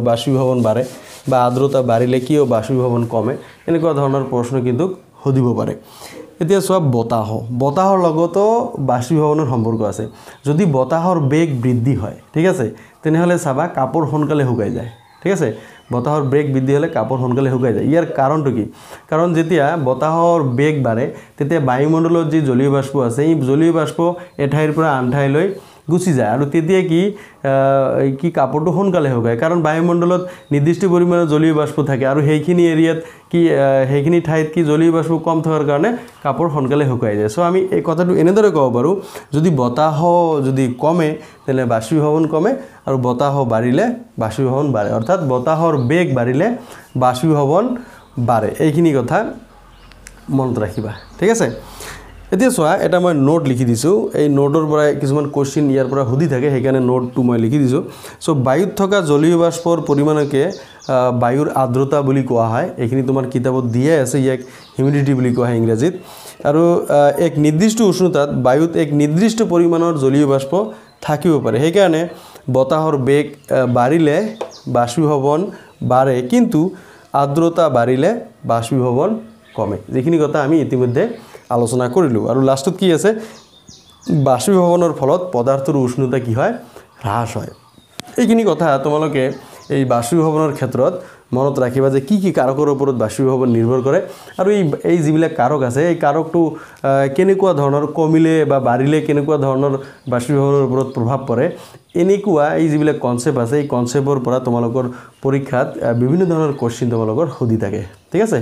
বাষ্পীভৱন বাঢ়ে, বা আৰ্দ্ৰতা বাঢ়িলে কিয় বাষ্পীভৱন কমে, এনেকুৱা ধৰণৰ প্ৰশ্ন কিন্তু সুধিব পাৰে। এতিয়া চোৱা বতাহৰ লগতো বাষ্পীভৱনৰ সম্পৰ্ক আছে। যদি বতাহৰ বেগ বৃদ্ধি হয়, ঠিক আছে, তেনেহ'লে চাবা কাপোৰ সোনকালে শুকাই যায়, ঠিক আছে। বতাহৰ বেগ বৃদ্ধি হ'লে কাপোৰ সোনকালে শুকাই যায়। ইয়াৰ কাৰণটো কি? কাৰণ যেতিয়া বতাহৰ বেগ বাঢ়ে তেতিয়া বায়ুমণ্ডলত যি জলীয় বাষ্প আছে এই জলীয় বাষ্প এঠাইৰ পৰা আন ঠাইলৈ গুচি যায়, আৰু তেতিয়া কি কাপোৰটো সোনকালে শুকায়, কাৰণ বায়ুমণ্ডলত নিৰ্দিষ্ট পৰিমাণৰ জলীয় বাষ্প থাকে, আৰু সেইখিনি এৰিয়াত সেইখিনি ঠাইত জলীয় বাষ্প কম থকাৰ কাৰণে কাপোৰ সোনকালে শুকাই যায়। সো আমি এই কথাটো এনেদৰে ক'ব পাৰোঁ যদি বতাহ যদি কমে তেনে বাষ্পীভৱন কমে, আৰু বতাহ বাঢ়িলে বাষ্পীভৱন বাঢ়ে, অৰ্থাৎ বতাহৰ বেগ বাঢ়িলে বাষ্পীভৱন বাঢ়ে। এইখিনি কথা মনত ৰাখিবা, ঠিক আছে। এতিয়া চোৱা এটা মই নোট লিখি দিছোঁ, এই নোটৰ পৰা কিছুমান কুৱেশ্যন ইয়াৰ পৰা সুধি থাকে, সেইকাৰণে নোটটো মই লিখি দিছোঁ। সো বায়ুত থকা জলীয় বাষ্পৰ পৰিমাণকে বায়ুৰ আৰ্দ্ৰতা বুলি কোৱা হয়। এইখিনি তোমাৰ কিতাপত দিয়াই আছে, ইয়াক হিউমিডিটি বুলি কোৱা হয় ইংৰাজীত। আৰু এক নিৰ্দিষ্ট উষ্ণতাত বায়ুত এক নিৰ্দিষ্ট পৰিমাণৰ জলীয় বাষ্প থাকিব পাৰে, সেইকাৰণে বতাহৰ বেগ বাঢ়িলে বাষ্পীভৱন বাঢ়ে, কিন্তু আৰ্দ্ৰতা বাঢ়িলে বাষ্পীভৱন কমে। যিখিনি কথা আমি ইতিমধ্যে আলোচনা কৰিলোঁ। আৰু লাষ্টত কি আছে বাষ্পীভৱনৰ ফলত পদাৰ্থৰ উষ্ণতা কি হয় হ্ৰাস হয়। এইখিনি কথা তোমালোকে এই বাষ্পীভৱনৰ ক্ষেত্ৰত মনত ৰাখিবা যে কি কাৰকৰ ওপৰত বাষ্পীভৱন নিৰ্ভৰ কৰে আৰু এই যিবিলাক কাৰক আছে এই কাৰকটো কেনেকুৱা ধৰণৰ কমিলে বা বাঢ়িলে কেনেকুৱা ধৰণৰ বাষ্পীভৱনৰ ওপৰত প্ৰভাৱ পৰে এনেকুৱা এই যিবিলাক কনসেপ্ট আছে এই কনসেপ্টৰ পৰা তোমালোকৰ পৰীক্ষাত বিভিন্ন ধৰণৰ কোশ্চিন তোমালোকৰ সুধি থাকে ঠিক আছে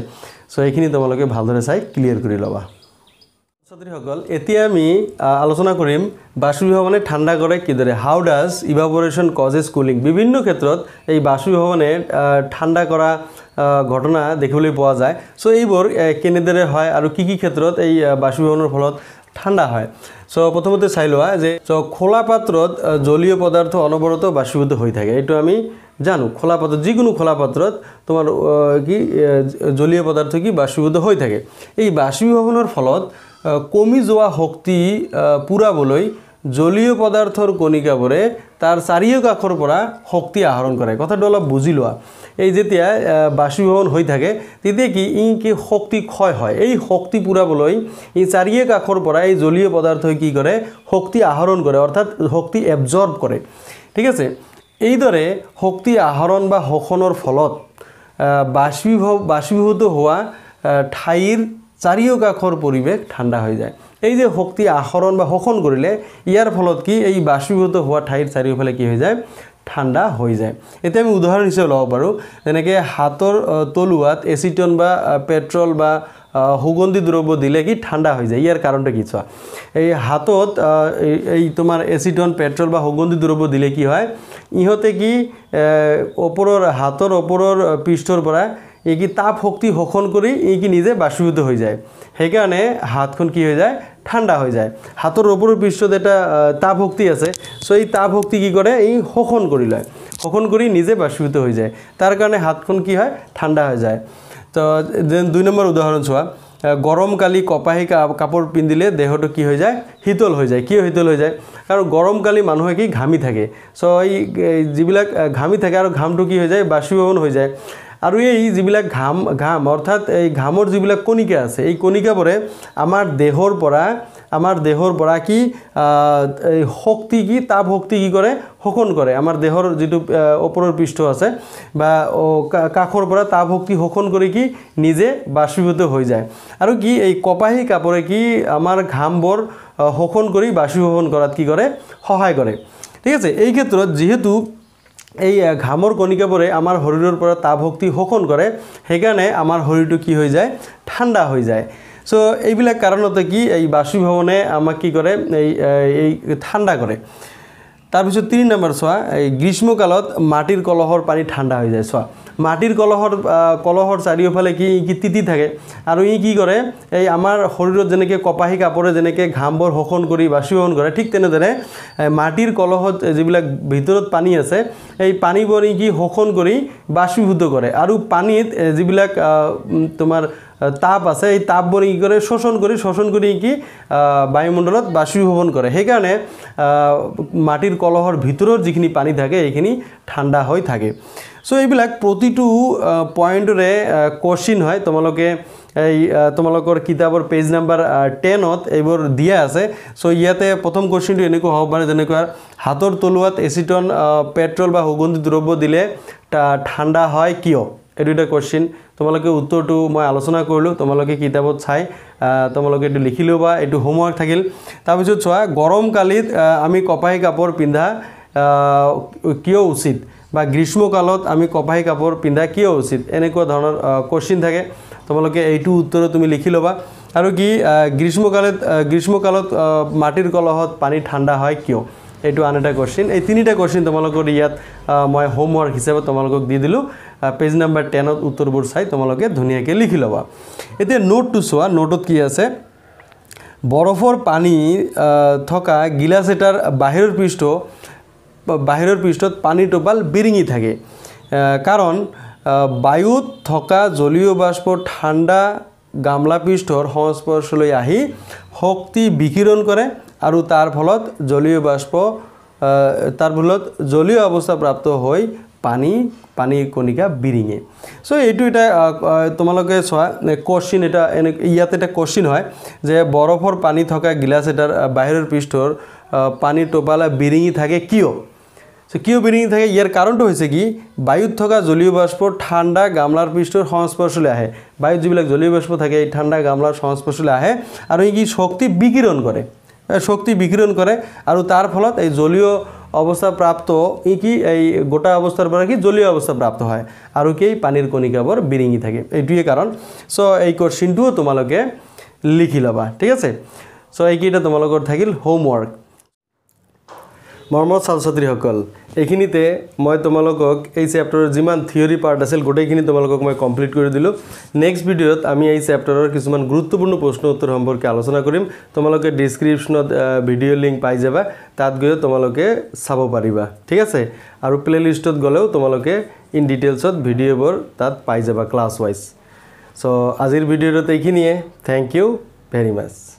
সো এইখিনি তোমালোকে ভালদৰে চাই ক্লিয়াৰ কৰি ল'বা ছাত্ৰীসকল এতিয়া আমি আলোচনা কৰিম বাষ্পীভৱনে ঠাণ্ডা কৰে কিদৰে হাউ ডাজ ইভাপোৰেশন কজেস কুলিং বিভিন্ন ক্ষেত্ৰত এই বাষ্পীভৱনে ঠাণ্ডা কৰা ঘটনা দেখিবলৈ পোৱা যায় সো এইবোৰ কেনেদৰে হয় আৰু কি ক্ষেত্ৰত এই বাষ্পীভৱনৰ ফলত ঠাণ্ডা হয় সো প্ৰথমতে চাই লোৱা যে খোলা পাত্ৰত জলীয় পদাৰ্থ অনবৰত বাষ্পীভূত হৈ থাকে এইটো আমি জানো খোলা পাত্ৰ যিকোনো খোলা পাত্ৰত তোমাৰ কি জলীয় পদাৰ্থ কি বাষ্পীভূত হৈ থাকে এই বাষ্পীভৱনৰ ফলত কমি যোৱা শক্তি পুৰাবলৈ জলীয় পদাৰ্থৰ কণিকাবোৰে তাৰ চাৰিও কাষৰ পৰা শক্তি আহৰণ কৰে কথাটো অলপ বুজি লোৱা এই যেতিয়া বাষ্পীভৱন হৈ থাকে তেতিয়া কি শক্তি ক্ষয় হয় এই শক্তি পুৰাবলৈ এই চাৰিও কাষৰ পৰা এই জলীয় পদাৰ্থই কি কৰে শক্তি আহৰণ কৰে অৰ্থাৎ শক্তি এবজৰ্ব কৰে ঠিক আছে এইদৰে শক্তি আহৰণ বা শোষণৰ ফলত বাষ্পীভূত হোৱা ঠাইৰ চাৰিও কাষৰ পৰিৱেশ ঠাণ্ডা হৈ যায় এই যে শক্তি আহৰণ বা শোষণ কৰিলে ইয়াৰ ফলত কি এই বাষ্পীভূত হোৱা ঠাইৰ চাৰিওফালে কি হৈ যায় ঠাণ্ডা হৈ যায় এতিয়া আমি উদাহৰণ হিচাপে ল'ব পাৰোঁ যেনেকৈ হাতৰ তলুৱাত এচিটন বা পেট্ৰল বা সুগন্ধি দ্ৰব্য দিলে কি ঠাণ্ডা হৈ যায় ইয়াৰ কাৰণটো কি চোৱা এই হাতত এই তোমাৰ এচিটন পেট্ৰল বা সুগন্ধি দ্ৰব্য দিলে কি হয় ইহঁতে কি ওপৰৰ হাতৰ ওপৰৰ পৃষ্ঠৰ পৰা এই কি তাপ শক্তি শোষণ কৰি এই কি নিজে বাষ্পীভূত হৈ যায় সেইকাৰণে হাতখন কি হৈ যায় ঠাণ্ডা হৈ যায় হাতৰ ওপৰৰ পৃষ্ঠত এটা তাপ শক্তি আছে সো এই তাপ শক্তি কি কৰে এই শোষণ কৰি লয় শোষণ কৰি নিজে বাষ্পীভূত হৈ যায় তাৰ কাৰণে হাতখন কি হয় ঠাণ্ডা হৈ যায় তো যেন 2 নম্বৰ উদাহৰণ চোৱা গৰম কালি কপাহী কাপোৰ পিন্ধিলে দেহটো কি হৈ যায় শীতল হৈ যায় কিয় শীতল হৈ যায় কাৰণ গৰম কালি মানুহে কি ঘামি থাকে সো এই যিবিলাক ঘামি থাকে আৰু ঘামটো কি হৈ যায় বাষ্পীভৱন হৈ যায় আৰু এই যিবিলাক ঘাম অৰ্থাৎ এই ঘামৰ যিবিলাক কণিকা আছে এই কণিকাবোৰে আমাৰ দেহৰ পৰা কি এই শক্তি কি তাপ শক্তি কি কৰে শোষণ কৰে আমাৰ দেহৰ যেটো ওপৰৰ পৃষ্ঠ আছে বা কাখৰ পৰা তাপ শক্তি শোষণ কৰি কি নিজে বাষ্পীভূত হৈ যায় আৰু কি এই কপাহী কাপোৰে কি আমাৰ ঘামবোৰ শোষণ কৰি বাষ্পীভৱন কৰাত কি কৰে সহায় কৰে ঠিক আছে এই ক্ষেত্ৰত যেহেতু এই ঘামৰ কণিকাবোৰে আমাৰ শৰীৰৰ পৰা তাপ শক্তি শোষণ কৰে সেইকাৰণে আমাৰ শৰীৰটো কি হৈ যায় ঠাণ্ডা হৈ যায় সো এইবিলাক কাৰণতে কি এই বাষ্পীভৱনে আমাক কি কৰে এই ঠাণ্ডা কৰে তাৰপিছত 3 নম্বৰ চোৱা এই গ্ৰীষ্মকালত মাটিৰ কলহৰ পানী ঠাণ্ডা হৈ যায় চোৱা মাটিৰ কলহৰ চাৰিওফালে কি তিতি থাকে আৰু ই কি কৰে এই আমাৰ শৰীৰত যেনেকৈ কপাহী কাপোৰে যেনেকৈ ঘামবোৰ শোষণ কৰি বাষ্পীভৱন কৰে ঠিক তেনেদৰে মাটিৰ কলহত যিবিলাক ভিতৰত পানী আছে এই পানীবোৰ কি শোষণ কৰি বাষ্পীভূত কৰে আৰু পানীত যিবিলাক তোমাৰ তাপ আছে এই তাপবোৰ কি কৰে শোষণ কৰি কি বায়ুমণ্ডলত বাষ্পীভৱন কৰে সেইকাৰণে মাটিৰ কলহৰ ভিতৰৰ যিখিনি পানী থাকে এইখিনি ঠাণ্ডা হৈ থাকে সো এইবিলাক প্ৰতিটো পইণ্টৰে কোশ্চিন হয় তোমালোকে এই তোমালোকৰ কিতাপৰ পেজ নাম্বাৰ 10ত এইবোৰ দিয়া আছে সো ইয়াতে প্ৰথম কোশ্চিনটো এনেকুৱা হ'ব পাৰে যেনেকুৱা হাতৰ তলুৱাত এচিটন পেট্ৰল বা সুগন্ধি দ্ৰব্য দিলে ঠাণ্ডা হয় কিয় এইটো এটা কোশ্চিন তোমালোকে উত্তৰটো মই আলোচনা কৰিলোঁ তোমালোকে কিতাপত চাই তোমালোকে এইটো লিখি ল'বা এইটো হোমৱৰ্ক থাকিল তাৰপিছত চোৱা গৰম কালিত আমি কপাহী কাপোৰ পিন্ধা কিয় উচিত বা গ্ৰীষ্মকালত আমি কপাহী কাপোৰ পিন্ধা কিয় উচিত এনেকুৱা ধৰণৰ কোশ্চিন থাকে তোমালোকে এইটো উত্তৰ তুমি লিখি ল'বা আৰু কি গ্ৰীষ্মকালত মাটিৰ কলহত পানী ঠাণ্ডা হয় কিয় এইটো আন এটা কোশ্চিন এই তিনিটা কোশ্চিন তোমালোকৰ ইয়াত মই হোমৱৰ্ক হিচাপে তোমালোকক দি দিলোঁ পেজ নাম্বাৰ 10ত উত্তৰবোৰ চাই তোমালোকে ধুনীয়াকৈ লিখি ল'বা এতিয়া নোটটো চোৱা নোটত কি আছে বৰফৰ পানী থকা গিলাছ এটাৰ বাহিৰৰ পৃষ্ঠত পানীৰ টোপাল বিৰিঙি থাকে কাৰণ বায়ুত থকা জলীয় বাষ্প ঠাণ্ডা গামলা পৃষ্ঠৰ সংস্পৰ্শলৈ আহি শক্তি বিকিৰণ কৰে আৰু তাৰ ফলত জলীয় অৱস্থা প্ৰাপ্ত হৈ পানীৰ কণিকা বিৰিঙে সো এইটো এটা তোমালোকে চোৱা কোশ্চিন এটা ইয়াত এটা কোশ্চিন হয় যে বৰফৰ পানী থকা গিলাছ এটাৰ বাহিৰৰ পৃষ্ঠৰ পানীৰ টোপালা বিৰিঙি থাকে কিয় সো কিয় বিৰিঙি থাকে ইয়াৰ কাৰণটো হৈছে কি বায়ুত থকা জলীয় বাষ্প ঠাণ্ডা গামলাৰ পৃষ্ঠৰ সংস্পৰ্শলৈ আহে বায়ুত যিবিলাক জলীয় বাষ্প থাকে এই ঠাণ্ডা গামলাৰ সংস্পৰ্শলৈ আহে আৰু ই শক্তি বিকিৰণ কৰে আৰু তাৰ ফলত এই জলীয় অৱস্থা প্ৰাপ্ত ই কি এই গোটা অৱস্থাৰ পৰা কি জলীয় অৱস্থা প্ৰাপ্ত হয় আৰু কি পানীৰ কণিকাবোৰ বিৰিঙি থাকে এইটোৱে কাৰণ সো এই কোশ্চেনটো তোমালোকে লিখি লবা ঠিক আছে সো এইকেইটা তোমালোকৰ থাকিল হোমৱৰ্ক মৰমৰ ছাত্ৰ-ছাত্ৰীসকল এইখিনিতে মই তোমালোকক এই চেপ্টাৰৰ যিমান থিয়ৰি পাৰ্ট আছিল গোটেইখিনি তোমালোকক মই কমপ্লিট কৰি দিলোঁ নেক্সট ভিডিঅ'ত আমি এই চেপ্টাৰৰ কিছুমান গুৰুত্বপূৰ্ণ প্ৰশ্ন উত্তৰ সম্পৰ্কে আলোচনা কৰিম তোমালোকে ডেছক্ৰিপশ্যনত ভিডিঅ' লিংক পাই যাবা তাত গৈ তোমালোকে চাব পাৰিবা ঠিক আছে আৰু প্লেলিষ্টত গ'লেও তোমালোকে ইন ডিটেইলছত ভিডিঅ'বোৰ তাত পাই যাবা ক্লাছ ৱাইজ সো আজিৰ ভিডিঅ'ত এইখিনিয়ে থ্যাংক ইউ ভেৰি মাছ